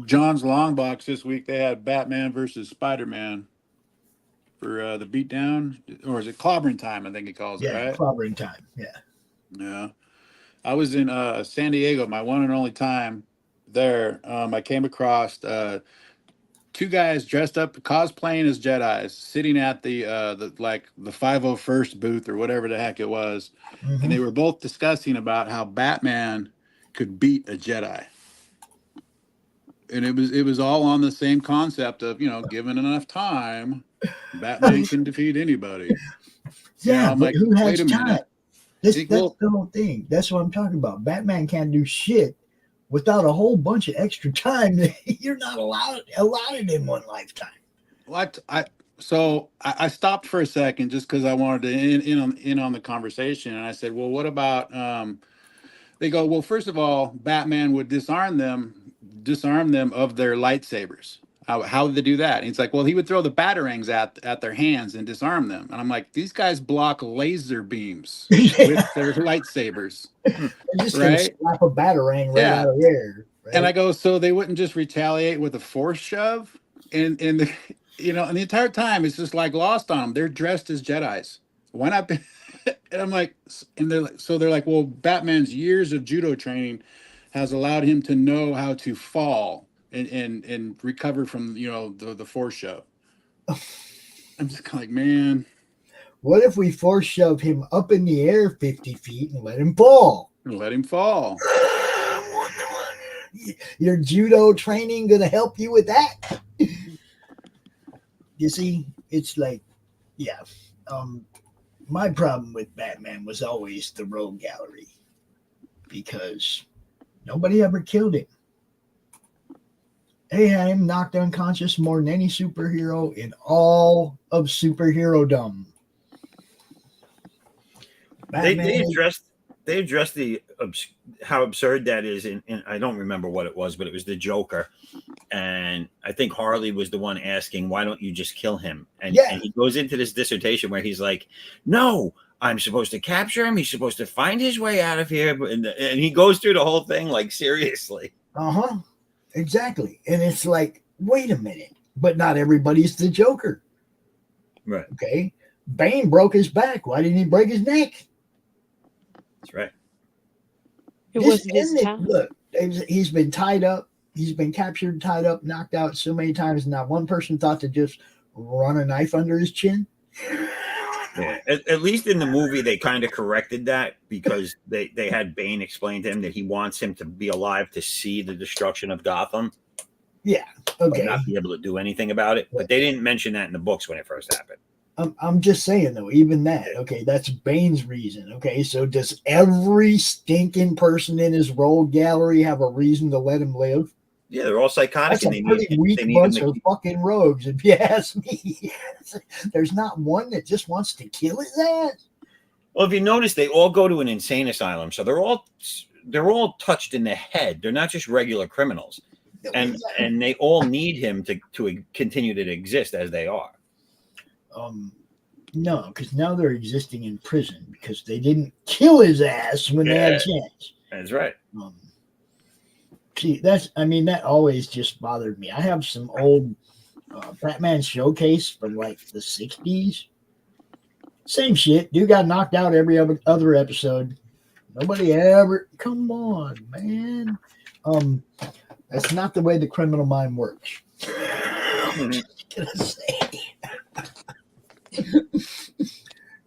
John's Long Box this week, they had Batman versus Spider-Man for the beatdown, or is it clobbering time? I think he calls it, right? Clobbering time. Yeah. I was in San Diego, my one and only time there. I came across two guys dressed up, cosplaying as Jedis, sitting at the 501st booth or whatever the heck it was, and they were both discussing about how Batman could beat a Jedi. And it was all on the same concept of, given enough time, Batman can defeat anybody. Yeah, I'm but like, who has wait a time? minute. That's the whole thing. That's what I'm talking about. Batman can't do shit without a whole bunch of extra time that you're not allotted in one lifetime. What I stopped for a second just because I wanted to in on the conversation, and I said, well, what about they go, well, first of all, Batman would disarm them of their lightsabers. How would they do that? And he's like, well, he would throw the batarangs at their hands and disarm them. And I'm like, these guys block laser beams with their lightsabers. They're just gonna slap a batarang right out of there. Right? And I go, so they wouldn't just retaliate with a force shove? And the entire time it's just like lost on them. They're dressed as Jedis. Why not? And I'm like, and they're like, well, Batman's years of judo training has allowed him to know how to fall and recover from the force shove. I'm just kind of like, man, what if we force shove him up in the air 50 feet and let him fall? Your judo training gonna help you with that? You see, it's like, my problem with Batman was always the rogue gallery, because nobody ever killed him. They had him knocked unconscious more than any superhero in all of superhero-dom. They addressed the how absurd that is, and I don't remember what it was, but it was the Joker, and I think Harley was the one asking, "Why don't you just kill him?" And he goes into this dissertation where he's like, "No, I'm supposed to capture him. He's supposed to find his way out of here," and he goes through the whole thing like seriously. Exactly, and it's like, wait a minute, but not everybody's the Joker, right? Okay, Bane broke his back. Why didn't he break his neck? That's right. It wasn't his time. Look, he's been tied up. He's been captured, tied up, knocked out so many times. Not one person thought to just run a knife under his chin. Yeah. At least in the movie, they kind of corrected that, because they had Bane explain to him that he wants him to be alive to see the destruction of Gotham. Yeah. Okay. But not be able to do anything about it. But they didn't mention that in the books when it first happened. I'm just saying though, even that, okay, that's Bane's reason. Okay, so does every stinking person in his rogue gallery have a reason to let him live? Yeah, they're all psychotic. That's a pretty weak bunch of fucking rogues, if you ask me. There's not one that just wants to kill his ass. Well, if you notice, they all go to an insane asylum, so they're all touched in the head. They're not just regular criminals, and they all need him to continue to exist as they are. No, because now they're existing in prison because they didn't kill his ass when they had a chance. That's right. See, that always just bothered me. I have some old Batman showcase from like the 60s. Same shit. Dude got knocked out every other episode. Nobody ever. Come on, man. That's not the way the criminal mind works. I'm just gonna say.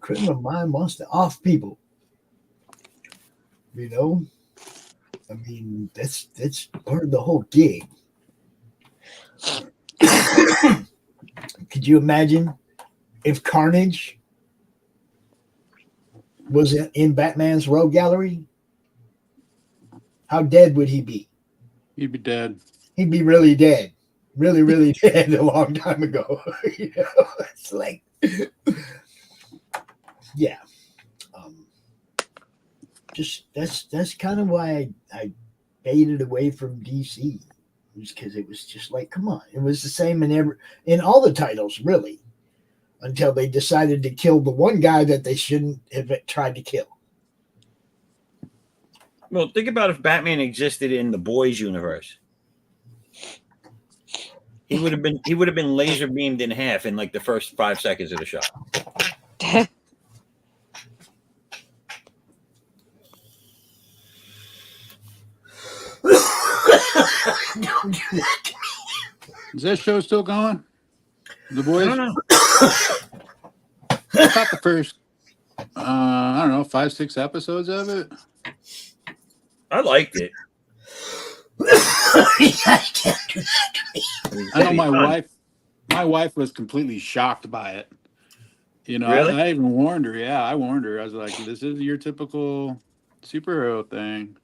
Criminal mind wants to off people. You know? I mean, that's part of the whole gig. Could you imagine if Carnage was in Batman's rogue gallery? How dead would he be? He'd be dead. He'd be really dead. Really, really dead a long time ago. You know, it's like, yeah. Just that's kind of why I faded away from DC, because it was just like, come on, it was the same in all the titles really, until they decided to kill the one guy that they shouldn't have tried to kill. Well, think about if Batman existed in the Boys universe. He would have been laser beamed in half in like the first 5 seconds of the show. Don't do that to me. Is that show still going? The Boys? I don't know. I thought the first, 5-6 episodes of it. I liked it. I can't do that to me. I know my wife was completely shocked by it. You know, Really? I even warned her. Yeah, I warned her. I was like, this is your typical superhero thing.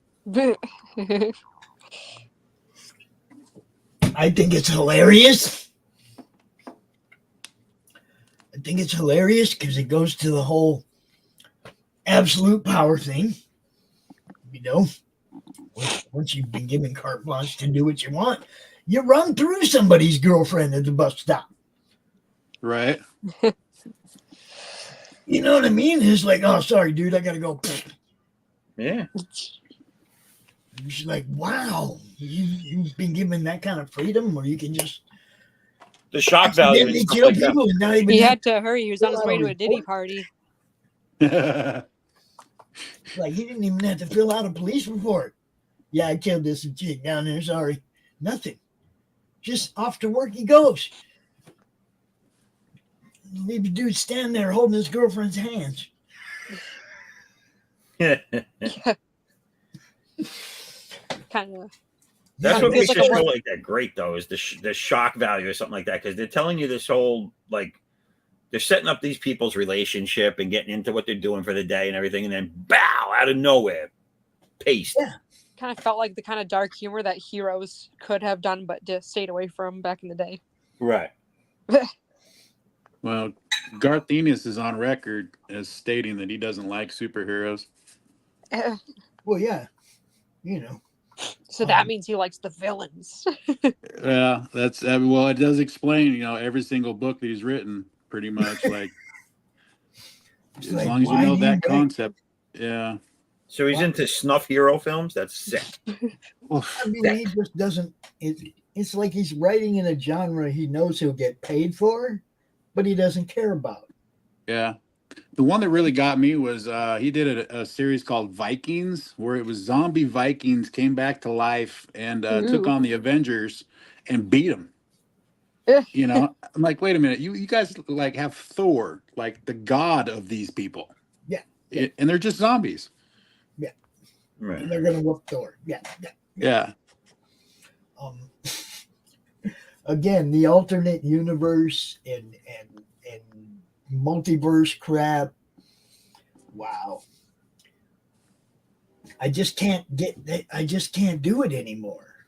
I think it's hilarious. I think it's hilarious because it goes to the whole absolute power thing. You know, once you've been given carte blanche to do what you want, you run through somebody's girlfriend at the bus stop. Right. You know what I mean? It's like, oh, sorry, dude, I got to go. Yeah. She's like, wow, you've been given that kind of freedom where you can just The shock value and stuff kill like that. people and not even He have had to hurry. He was on his way to a Diddy party. like he didn't even have to fill out a police report. Yeah, I killed this chick down there. Sorry. Nothing. Just off to work he goes. Leave the dude stand there holding his girlfriend's hands. Kind of. That's what makes like a a show work- like that great, though, is the shock value or something like that, because they're telling you this whole, like, they're setting up these people's relationship and getting into what they're doing for the day and everything, and then, bow, out of nowhere, paste. Yeah. Kind of felt like the kind of dark humor that Heroes could have done, but just stayed away from back in the day. Right. Well, Garth Ennis is on record as stating that he doesn't like superheroes. Well, yeah. You know. So that means he likes the villains. Yeah, that's well, it does explain, you know, every single book that he's written, pretty much. Like, It's as like, long as you why know do that you concept, yeah. So he's into snuff hero films? That's sick. I mean, he just doesn't. It's like he's writing in a genre he knows he'll get paid for, but he doesn't care about. Yeah. The one that really got me was he did a series called Vikings, where it was zombie Vikings came back to life and took on the Avengers and beat them. You know, I'm like, wait a minute, you guys like have Thor, like the god of these people. Yeah. And they're just zombies. Yeah. Right. And they're gonna whoop Thor. Yeah. Again, the alternate universe and multiverse crap. Wow. I just can't do it anymore.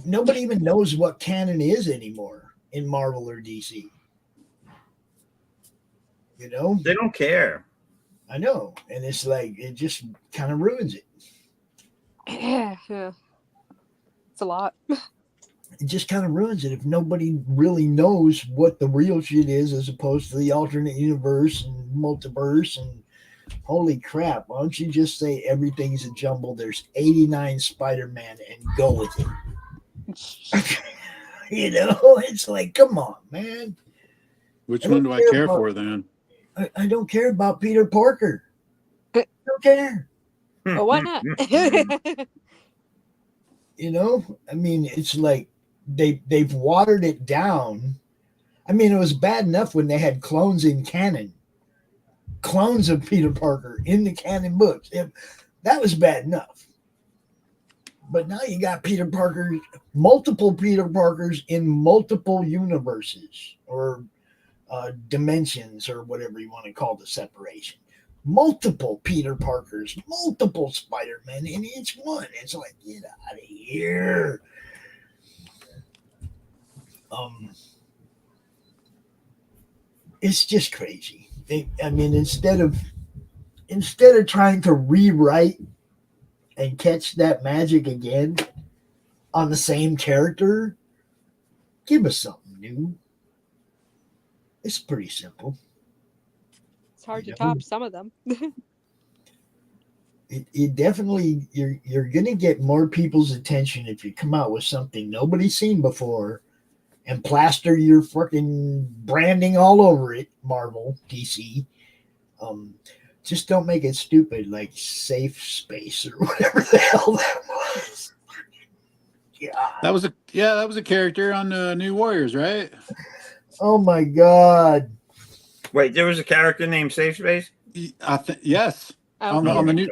Nobody even knows what canon is anymore in Marvel or DC. You know? They don't care. I know. And it's like, it just kind of ruins it. Yeah. It's a lot. It just kind of ruins it if nobody really knows what the real shit is as opposed to the alternate universe and multiverse and holy crap. Why don't you just say everything's a jumble? There's 89 Spider-Man and go with it. You know, it's like, come on, man. Which one do I care for then? I don't care about Peter Parker. I don't care. Well, why not? You know, I mean, it's like they've watered it down. I mean, it was bad enough when they had clones in canon. Clones of Peter Parker in the canon books. That was bad enough. But now you got Peter Parker, multiple Peter Parkers in multiple universes or dimensions or whatever you want to call the separation. Multiple Peter Parkers, multiple Spider-Men in each one. It's like, get out of here. It's just crazy. I mean, instead of trying to rewrite and catch that magic again on the same character, give us something new. It's pretty simple. It's hard to top some of them. It definitely, you're going to get more people's attention if you come out with something nobody's seen before and plaster your fucking branding all over it, Marvel, DC. Just don't make it stupid like Safe Space or whatever the hell that was. Yeah. That was a character on New Warriors, right? Oh my God. Wait, there was a character named Safe Space? Yes. Oh, on the new.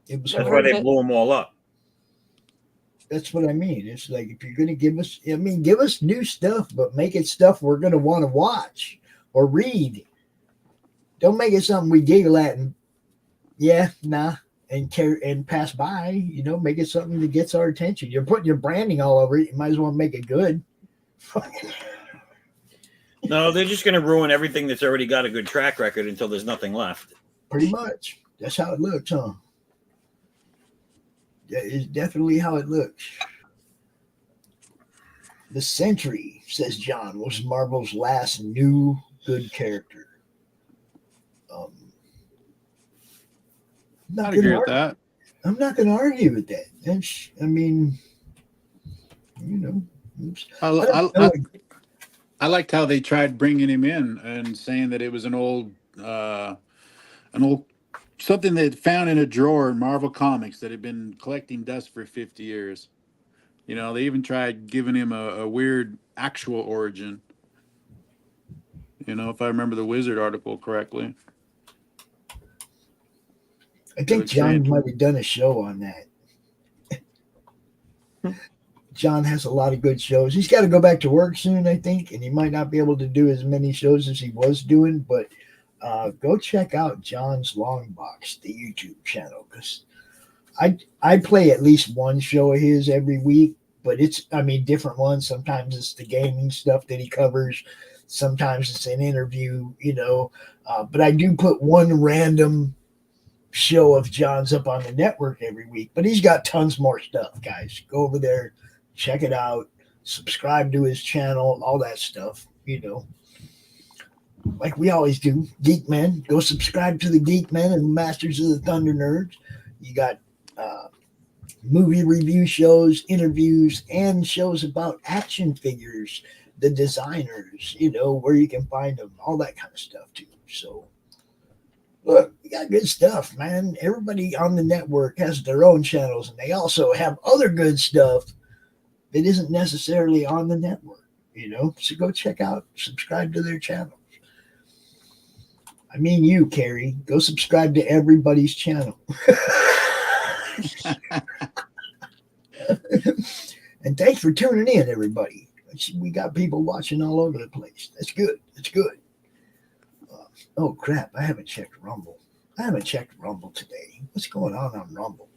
That's why they blew them all up. That's what I mean. It's like, if you're going to give us, I mean, give us new stuff, but make it stuff we're going to want to watch or read. Don't make it something we giggle at and and pass by. You know, make it something that gets our attention. You're putting your branding all over it. You might as well make it good. No, they're just going to ruin everything that's already got a good track record until there's nothing left. Pretty much. That's how it looks, huh? That is definitely how it looks. The Sentry, says John, was Marvel's last new good character. I'd agree with that. I'm not going to argue with that. That's, I mean, you know. I liked how they tried bringing him in and saying that it was an old something they found in a drawer in Marvel Comics that had been collecting dust for 50 years. You know, they even tried giving him a weird actual origin. You know, if I remember the Wizard article correctly. I think John might have done a show on that. John has a lot of good shows. He's got to go back to work soon, I think, and he might not be able to do as many shows as he was doing, but go check out John's Long Box, the YouTube channel, because I play at least one show of his every week, but it's, I mean, different ones. Sometimes it's the gaming stuff that he covers. Sometimes it's an interview, you know, but I do put one random show of John's up on the network every week, but he's got tons more stuff, guys. Go over there, check it out, subscribe to his channel, all that stuff, you know, like we always do. Geekmen, go subscribe to the Geekmen and Masters of the Thunder Nerds. You got movie review shows, interviews, and shows about action figures, the designers, you know, where you can find them, all that kind of stuff too. So look, we got good stuff, man. Everybody on the network has their own channels, and they also have other good stuff that isn't necessarily on the network, you know? So go check out, subscribe to their channels. I mean you, Carrie. Go subscribe to everybody's channel. And thanks for tuning in, everybody. We got people watching all over the place. That's good. That's good. Oh crap! I haven't checked Rumble. I haven't checked Rumble today. What's going on Rumble?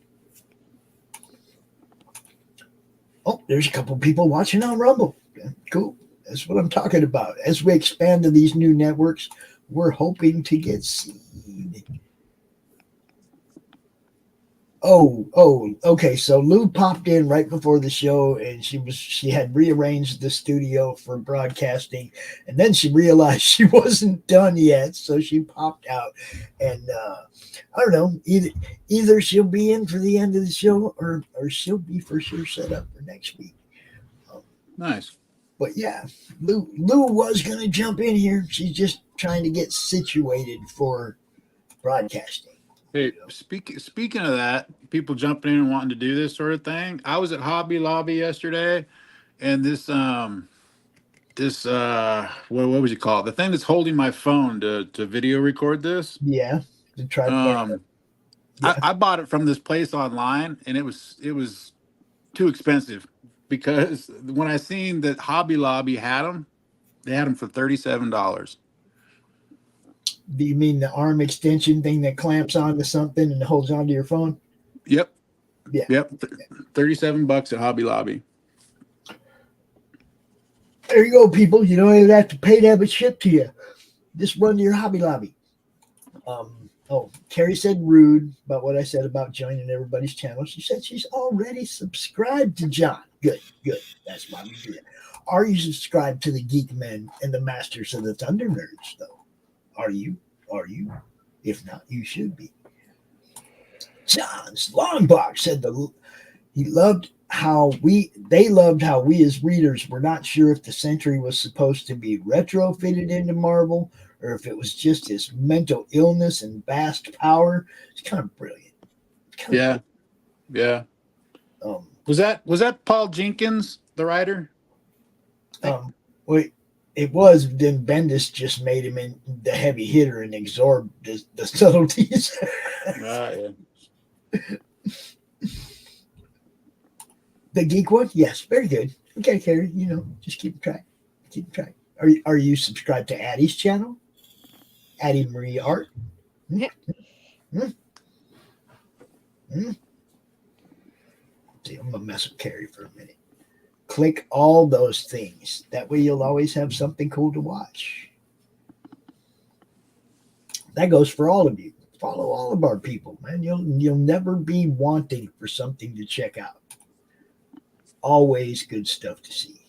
Oh, there's a couple people watching on Rumble. Yeah, cool. That's what I'm talking about. As we expand to these new networks, we're hoping to get seen. Oh, okay. So Lou popped in right before the show, and she had rearranged the studio for broadcasting, and then she realized she wasn't done yet, so she popped out. And I don't know, either she'll be in for the end of the show, or she'll be for sure set up for next week. Nice. But yeah, Lou was gonna jump in here. She's just trying to get situated for broadcasting. Hey, speaking of that, people jumping in and wanting to do this sort of thing. I was at Hobby Lobby yesterday, and this what was it called? The thing that's holding my phone to video record this. Yeah, the tripod. Yeah. I bought it from this place online, and it was too expensive, because when I seen that Hobby Lobby had them, they had them for $37. Do you mean the arm extension thing that clamps onto something and holds onto your phone? Yep. Yeah. Yep. $37 at Hobby Lobby. There you go, people. You don't even have to pay to have it shipped to you. Just run to your Hobby Lobby. Carrie said rude about what I said about joining everybody's channel. She said she's already subscribed to John. Good. That's why we do it. Are you subscribed to the Geekmen and the Masters of the Thunder Nerds, though? Are you? If not, you should be. John's Longbox said they loved how we as readers were not sure if the Sentry was supposed to be retrofitted into Marvel, or if it was just his mental illness and vast power. It's kind of brilliant. Yeah. Was that Paul Jenkins, the writer? Wait. It was, then Bendis just made him in the heavy hitter and absorbed the subtleties. Yeah. The geek one? Yes, very good. Okay, Carrie, just keep track. Are you subscribed to Addie's channel? Addie Marie Art? See, I'm going to mess with Carrie for a minute. Click all those things. That way you'll always have something cool to watch. That goes for all of you. Follow all of our people, man. You'll never be wanting for something to check out. Always good stuff to see.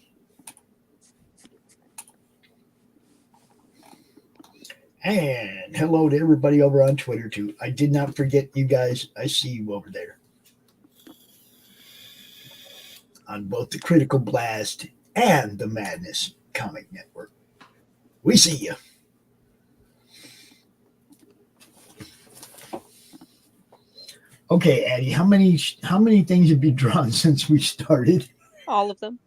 And hello to everybody over on Twitter too. I did not forget you guys. I see you over there. On both the Critical Blast and the Madness Comic Network. We see you. Okay, Addie, how many things have you drawn since we started? All of them.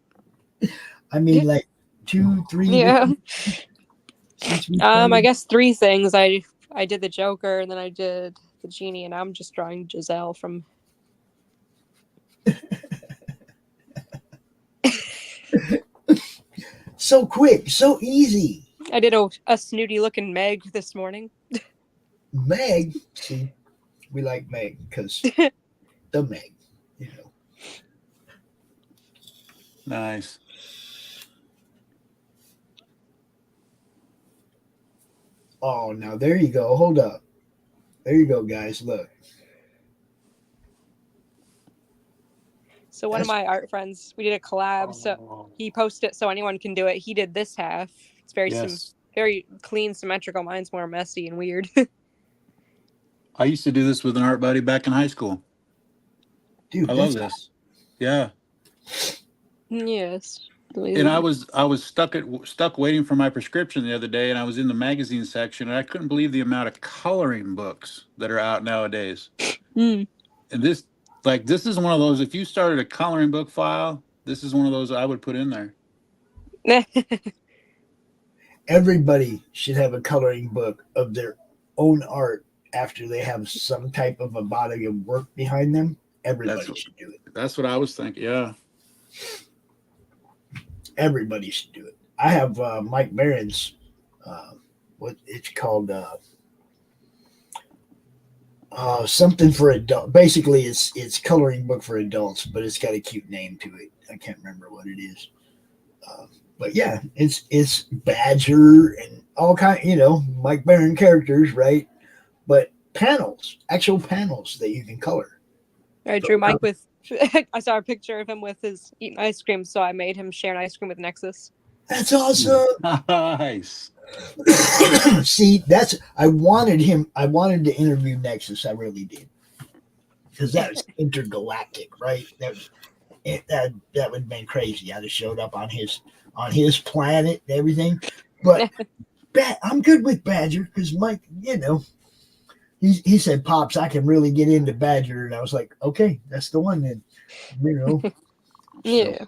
I mean, like 2, 3. Yeah. I guess 3 things. I did the Joker, and then I did the Genie, and I'm just drawing Giselle from. So quick, so easy. I did a snooty looking Meg this morning. Meg, see, we like Meg because the Meg, Nice. Oh, now there you go. Hold up. There you go, guys. Look. So one of my art friends, we did a collab. So he posted it so anyone can do it. He did this half. It's very clean, symmetrical. Mine's more messy and weird. I used to do this with an art buddy back in high school. Dude, I love this. Yeah. Yes. And I was stuck waiting for my prescription the other day, and I was in the magazine section, and I couldn't believe the amount of coloring books that are out nowadays. And this is one of those, if you started a coloring book file, this is one of those I would put in there. Everybody should have a coloring book of their own art after they have some type of a body of work behind them. Everybody should do it. That's what I was thinking, yeah. Everybody should do it. I have Mike Barron's, what it's called, something for adult. Basically, it's coloring book for adults, but it's got a cute name to it. I can't remember what it is. But yeah, it's Badger and all kind, Mike Barron characters, right? But panels, actual panels that you can color. I drew Mike with. I saw a picture of him with his eating ice cream, so I made him share an ice cream with Nexus. That's awesome. Nice. See, I wanted to interview Nexus. I really did, because that was intergalactic, right? That would have been crazy. I'd have showed up on his planet and everything. But I'm good with Badger because Mike, he said, "Pops, I can really get into Badger," and I was like, "Okay, that's the one then." Yeah.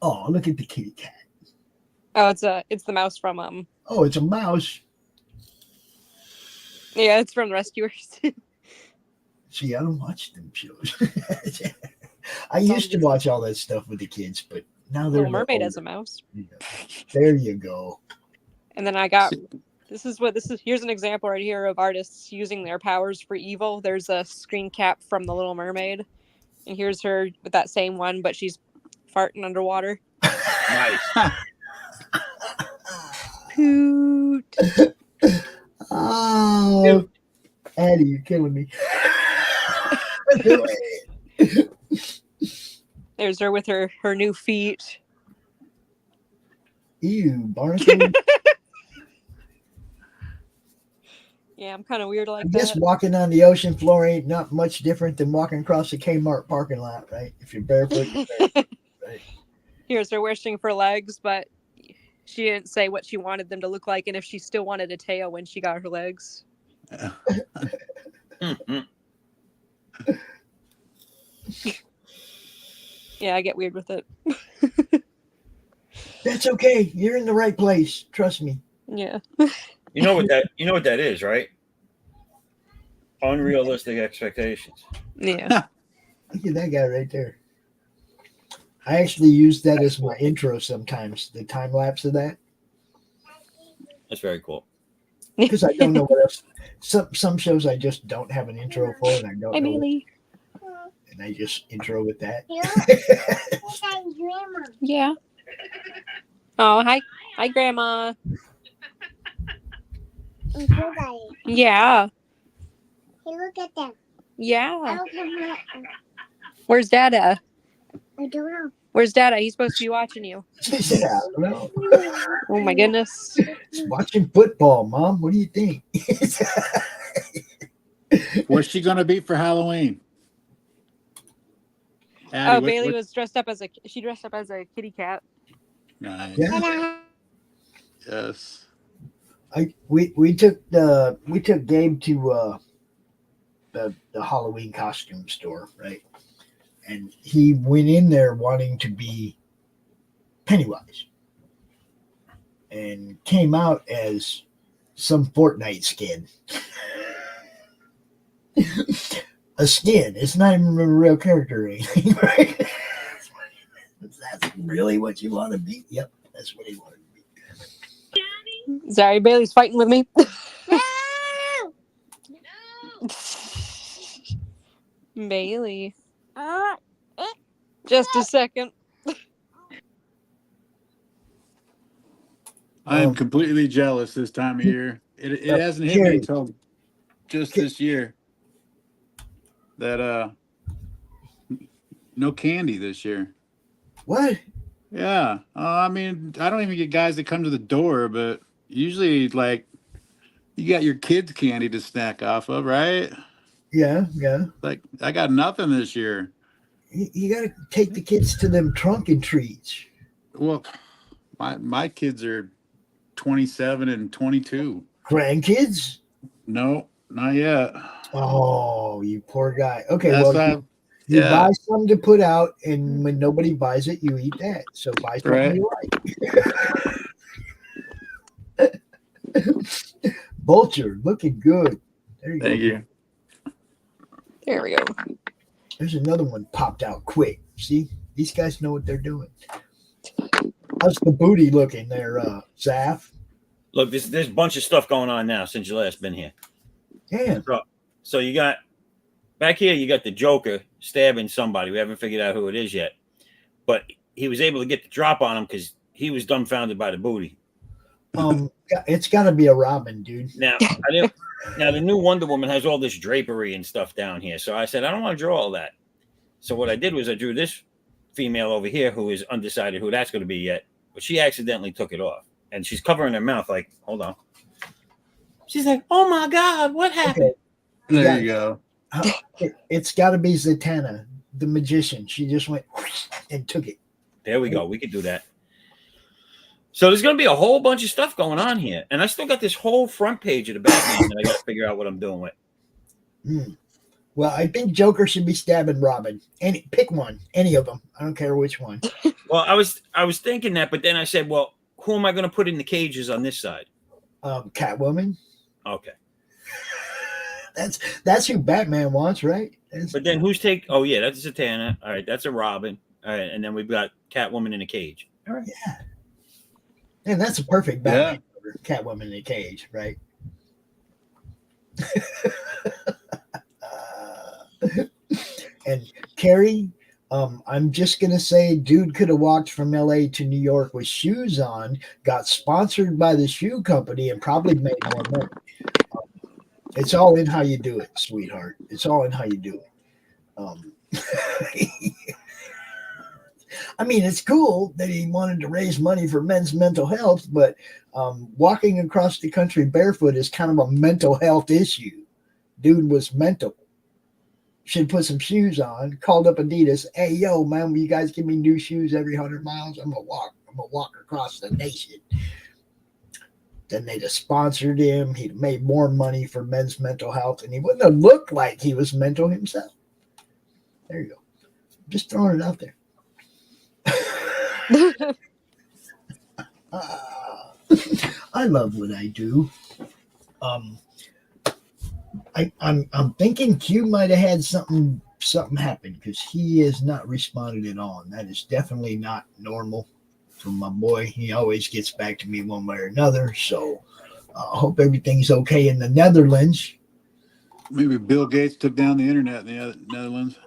Oh, look at the kitty cat. Oh, it's the mouse from Oh, it's a mouse. Yeah, it's from the Rescuers. See, I don't watch them shows. I used to watch all that stuff with the kids, but now they're Little Mermaid as a mouse. Yeah. There you go. And then I got here's an example right here of artists using their powers for evil. There's a screen cap from The Little Mermaid, and here's her with that same one, but she's farting underwater. Nice. Poot. Oh, Addie, you're killing me. There's her with her new feet. Ew, barnacle. Yeah, I'm kind of weird like I guess that. walking on the ocean floor ain't not much different than walking across the Kmart parking lot, right? If you're barefoot, you're barefoot, right? Here's her wishing for legs, but she didn't say what she wanted them to look like and if she still wanted a tail when she got her legs. Yeah, I get weird with it. That's okay. You're in the right place. Trust me. Yeah. You know what that is, right? Unrealistic expectations. Yeah. Look at that guy right there. I actually use that as my intro sometimes, the time lapse of that. That's very cool. Because I don't know what else. Some shows I just don't have an intro for, and I don't know. Bailey. And I just intro with that. Yeah. Oh, hi, Grandma. Yeah. Hey, look at them. Yeah. Where's Dada? I don't know. Where's Dada? He's supposed to be watching you. Yeah, I don't know. Oh my goodness. It's watching football, Mom. What do you think? What's she gonna be for Halloween? Addie, Bailey was dressed up as a kitty cat. Nice. Yeah. Yes. We took Gabe to the Halloween costume store, right? And he went in there wanting to be Pennywise and came out as some Fortnite skin. A skin. It's not even a real character or anything, right? That's really what you want to be? Yep, that's what he wanted to be. Sorry, Bailey's fighting with me. No! Bailey. Just a second. I am completely jealous this time of year. It hasn't hit me until just this year that no candy this year. What? Yeah. I mean, I don't even get guys that come to the door, but usually, like, you got your kids' candy to snack off of, right? Yeah. Like, I got nothing this year. You got to take the kids to them trunk and treats. Well, my kids are 27 and 22. Grandkids? No, not yet. Oh, you poor guy. Okay, That's well, you buy some to put out, and when nobody buys it, you eat that. So buy something you like. Vulture, looking good. There you go. Thank you. There we go. There's another one popped out quick. See, these guys know what they're doing. How's the booty looking there, Zaf? Look, there's a bunch of stuff going on now since you last been here. Yeah. So you got back here, you got the Joker stabbing somebody. We haven't figured out who it is yet, but he was able to get the drop on him because he was dumbfounded by the booty. It's got to be a Robin, dude. Now, now the new Wonder Woman has all this drapery and stuff down here. So I said, I don't want to draw all that. So what I did was I drew this female over here who is undecided who that's going to be yet, but she accidentally took it off, and she's covering her mouth like, hold on. She's like, oh my God, what happened? Okay. There you go. It's got to be Zatanna, the magician. She just went and took it. There we go. We could do that. So there's going to be a whole bunch of stuff going on here. And I still got this whole front page of the Batman that I got to figure out what I'm doing with. Well, I think Joker should be stabbing Robin. Pick one, any of them. I don't care which one. Well, I was thinking that, but then I said, well, who am I going to put in the cages on this side? Catwoman. Okay. That's who Batman wants, right? But then who's oh yeah, that's a Zatanna. All right, that's a Robin. All right, and then we've got Catwoman in a cage. All right. Yeah. And that's a perfect Batman cover, Catwoman in a cage, right? And Carrie, I'm just gonna say, dude could have walked from LA to New York with shoes on, got sponsored by the shoe company, and probably made more money. It's all in how you do it, sweetheart. It's all in how you do it. I mean, it's cool that he wanted to raise money for men's mental health, but walking across the country barefoot is kind of a mental health issue. Dude was mental. Should put some shoes on, called up Adidas. Hey, yo, man, will you guys give me new shoes every 100 miles? I'm gonna walk across the nation. Then they'd have sponsored him. He'd made more money for men's mental health, and he wouldn't have looked like he was mental himself. There you go. Just throwing it out there. I love what I do. I'm thinking Q might have had something happen because he has not responded at all, and that is definitely not normal from my boy. He always gets back to me one way or another. So I hope everything's okay in the Netherlands. Maybe Bill Gates took down the internet in the Netherlands.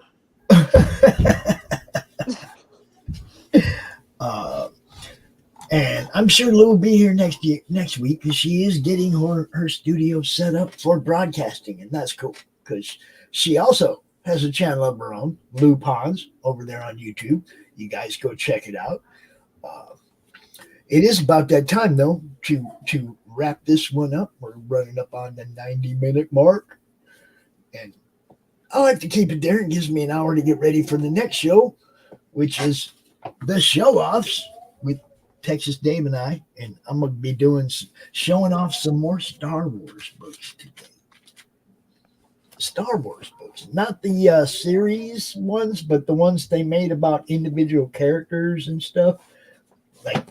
And I'm sure Lou will be here next week because she is getting her studio set up for broadcasting, and that's cool because she also has a channel of her own, Lou Pons, over there on YouTube. You guys go check it out. It is about that time though to wrap this one up. We're running up on the 90-minute mark, and I like to keep it there. It gives me an hour to get ready for the next show, which is the show-offs with Texas Dave and I, and I'm going to be showing off some more Star Wars books today. Star Wars books, not the series ones, but the ones they made about individual characters and stuff, like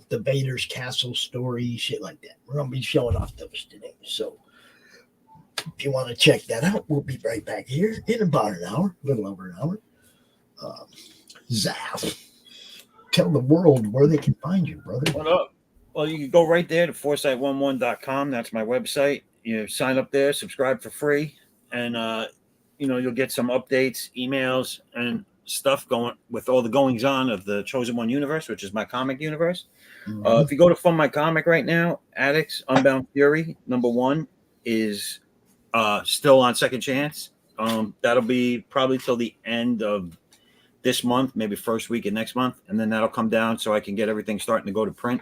the Vader's Castle story, shit like that. We're going to be showing off those today. So if you want to check that out, we'll be right back here in about an hour, a little over an hour. Zaf, tell the world where they can find you, brother. What up? Well, you can go right there to foresight11.com. That's my website. You sign up there, subscribe for free, and you'll get some updates, emails, and stuff going with all the goings on of the Chosen One universe, which is my comic universe. Mm-hmm. If you go to Fund My Comic right now, Addicts Unbound Fury #1 is still on second chance. That'll be probably till the end of this month, maybe first week of next month, and then that'll come down so I can get everything starting to go to print.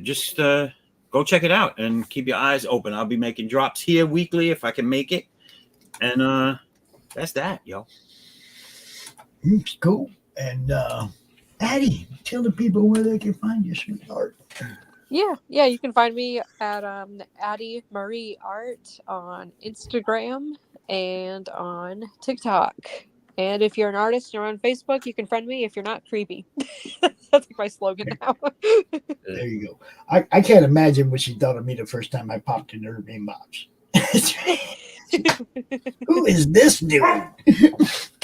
Just go check it out and keep your eyes open. I'll be making drops here weekly if I can make it, and that's that, yo. Cool. And Addie, tell the people where they can find you, sweetheart. Yeah, you can find me at Addie Marie Art on Instagram and on TikTok. And if you're an artist and you're on Facebook, you can friend me if you're not creepy. That's like my slogan now. There you go. I can't imagine what she thought of me the first time I popped into her inbox. Who is this dude?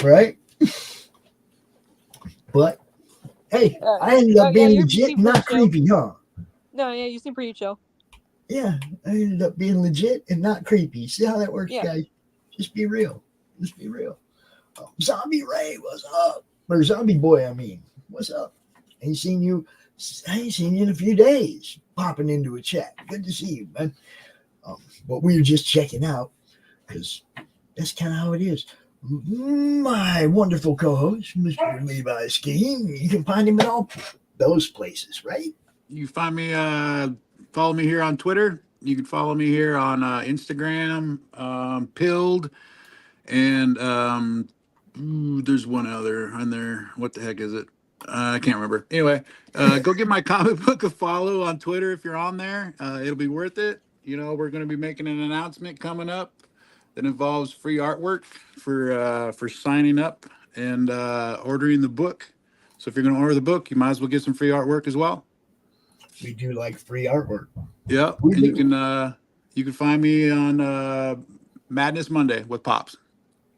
Right? But Hey, I ended up being you legit, seem not pretty chill. creepy, huh? No, yeah, you seem pretty chill. Yeah, I ended up being legit and not creepy. See how that works, Yeah. guys? Just be real. Just be real. Zombie Ray, what's up? Or Zombie Boy, I mean. What's up? I ain't seen you in a few days. Popping into a chat. Good to see you, man. But we were just checking out because that's kind of how it is. My wonderful co-host, Mr. Levi Scheme. You can find him at all those places, right? You can find me, follow me here on Twitter. You can follow me here on Instagram, Pilled, and there's one other on there. What the heck is it? I can't remember. Anyway, go give my comic book a follow on Twitter if you're on there. It'll be worth it. You know, we're going to be making an announcement coming up that involves free artwork for signing up and ordering the book. So if you're going to order the book, you might as well get some free artwork as well. We do like free artwork. Yeah, and you can find me on Madness Monday with Pops.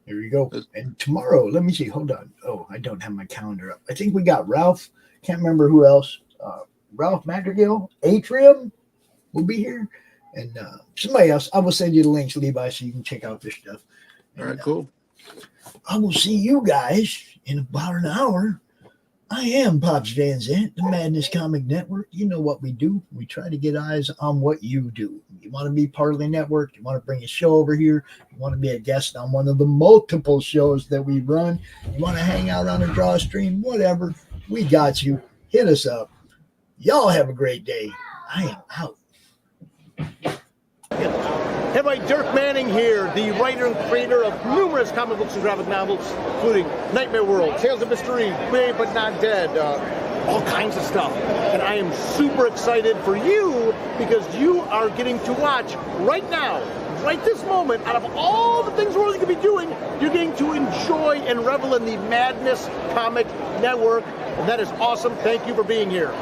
Here you go. And tomorrow, let me see. Hold on. Oh, I don't have my calendar up. I think we got Ralph. Can't remember who else. Ralph Madrigal, Atrium will be here. And somebody else. I will send you the links, Levi, so you can check out this stuff. All right, cool. I will see you guys in about an hour. I am Pops Van Zandt, the Madness Comic Network. You know what we do. We try to get eyes on what you do. You want to be part of the network. You want to bring a show over here. You want to be a guest on one of the multiple shows that we run. You want to hang out on a DrawStream, whatever. We got you. Hit us up. Y'all have a great day. I am out. Hey, everybody, Dirk Manning here, the writer and creator of numerous comic books and graphic novels, including Nightmare World, Tales of Mystery, Brave But Not Dead, all kinds of stuff. And I am super excited for you because you are getting to watch right now, right this moment, out of all the things we're really going to be doing, you're getting to enjoy and revel in the Madness Comic Network. And that is awesome. Thank you for being here.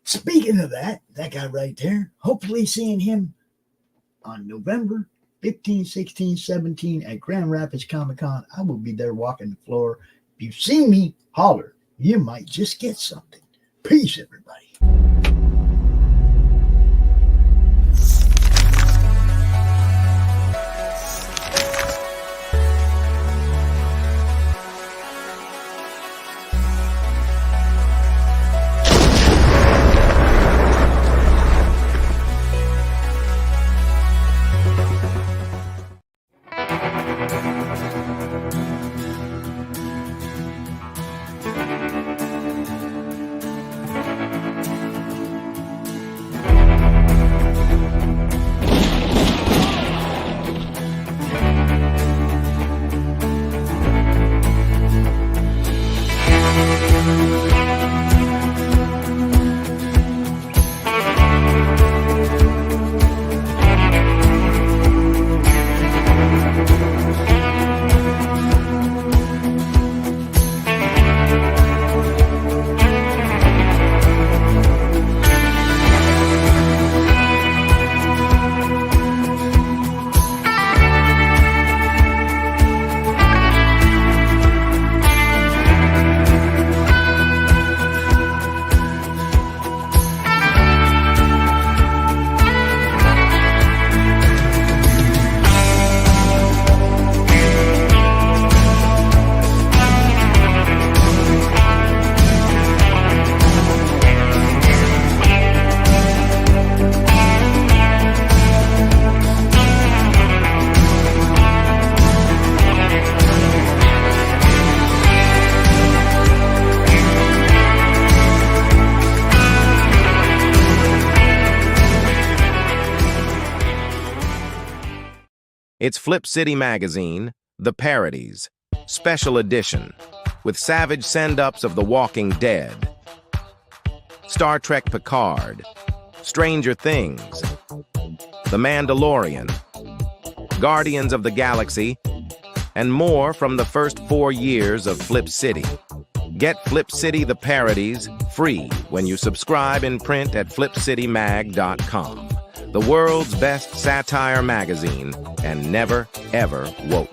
Speaking of that guy right there, hopefully seeing him on November 15, 16, 17 at Grand Rapids Comic Con. I will be there walking the floor. If you see me, holler. You might just get something. Peace, everybody. It's Flip City Magazine, The Parodies, Special Edition, with savage send-ups of The Walking Dead, Star Trek Picard, Stranger Things, The Mandalorian, Guardians of the Galaxy, and more from the first 4 years of Flip City. Get Flip City The Parodies free when you subscribe in print at flipcitymag.com. The world's best satire magazine, and never, ever woke.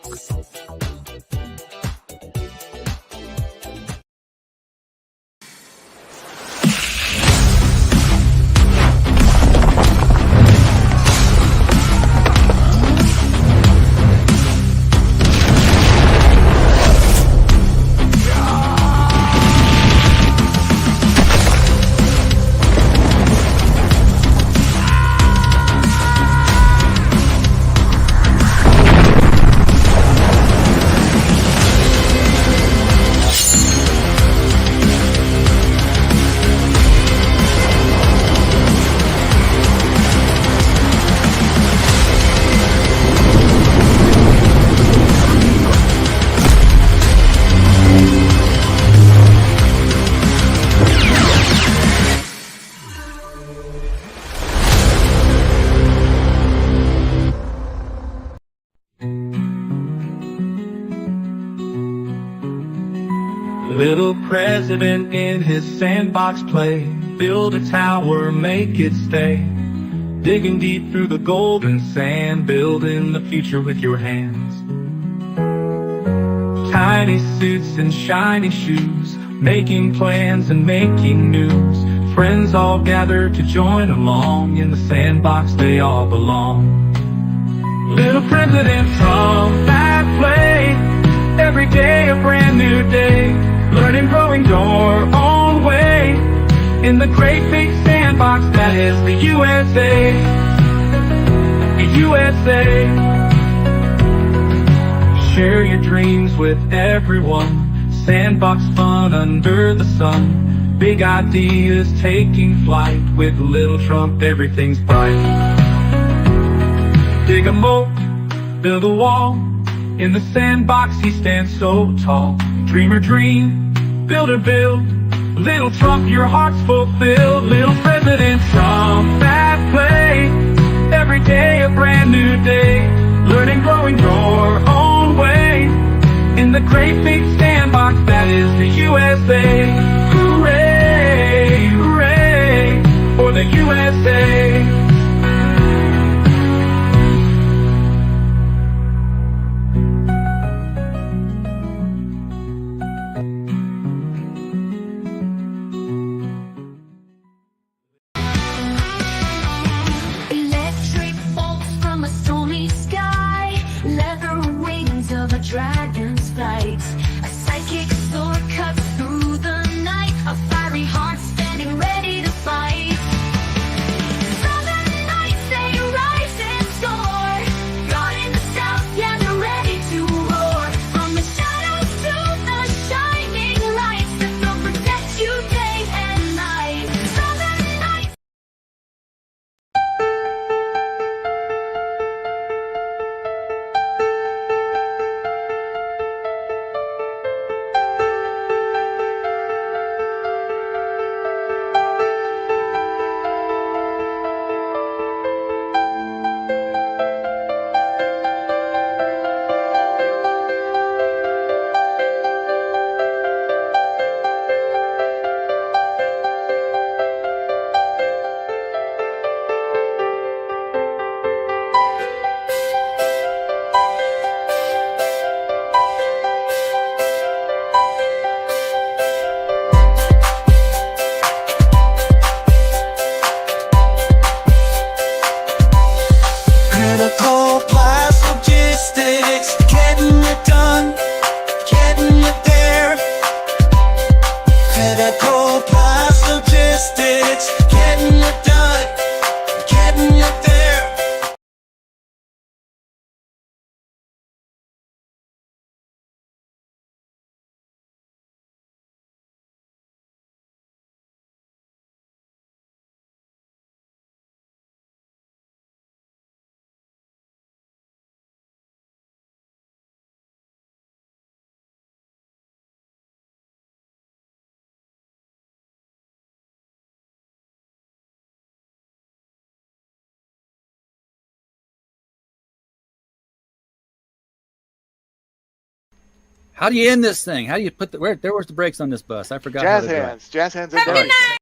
Little president in his sandbox play. Build a tower, make it stay. Digging deep through the golden sand. Building the future with your hands. Tiny suits and shiny shoes. Making plans and making news. Friends all gather to join along. In the sandbox they all belong. Little president from that play. Every day a brand new day. Learning, growing your own way. In the great big sandbox that is the USA. The USA. Share your dreams with everyone. Sandbox fun under the sun. Big ideas taking flight. With Little Trump everything's bright. Dig a moat, build a wall. In the sandbox he stands so tall. Dreamer dream, builder build. Little Trump, your heart's fulfilled. Little President Trump, that play. Every day a brand new day. Learning, growing your own way. In the great big sandbox that is the USA. Hooray, hooray, for the USA. Dragon's flight. A psychic sword cuts through the night. A fiery heart standing ready to fight. Southern nights they rise and soar. God in the south, yeah, they're ready to roar. From the shadows to the shining lights, that they'll protect you day and night. Southern nights. How do you end this thing? How do you put the where's the brakes on this bus? I forgot. Jazz hands. Jazz hands and brakes.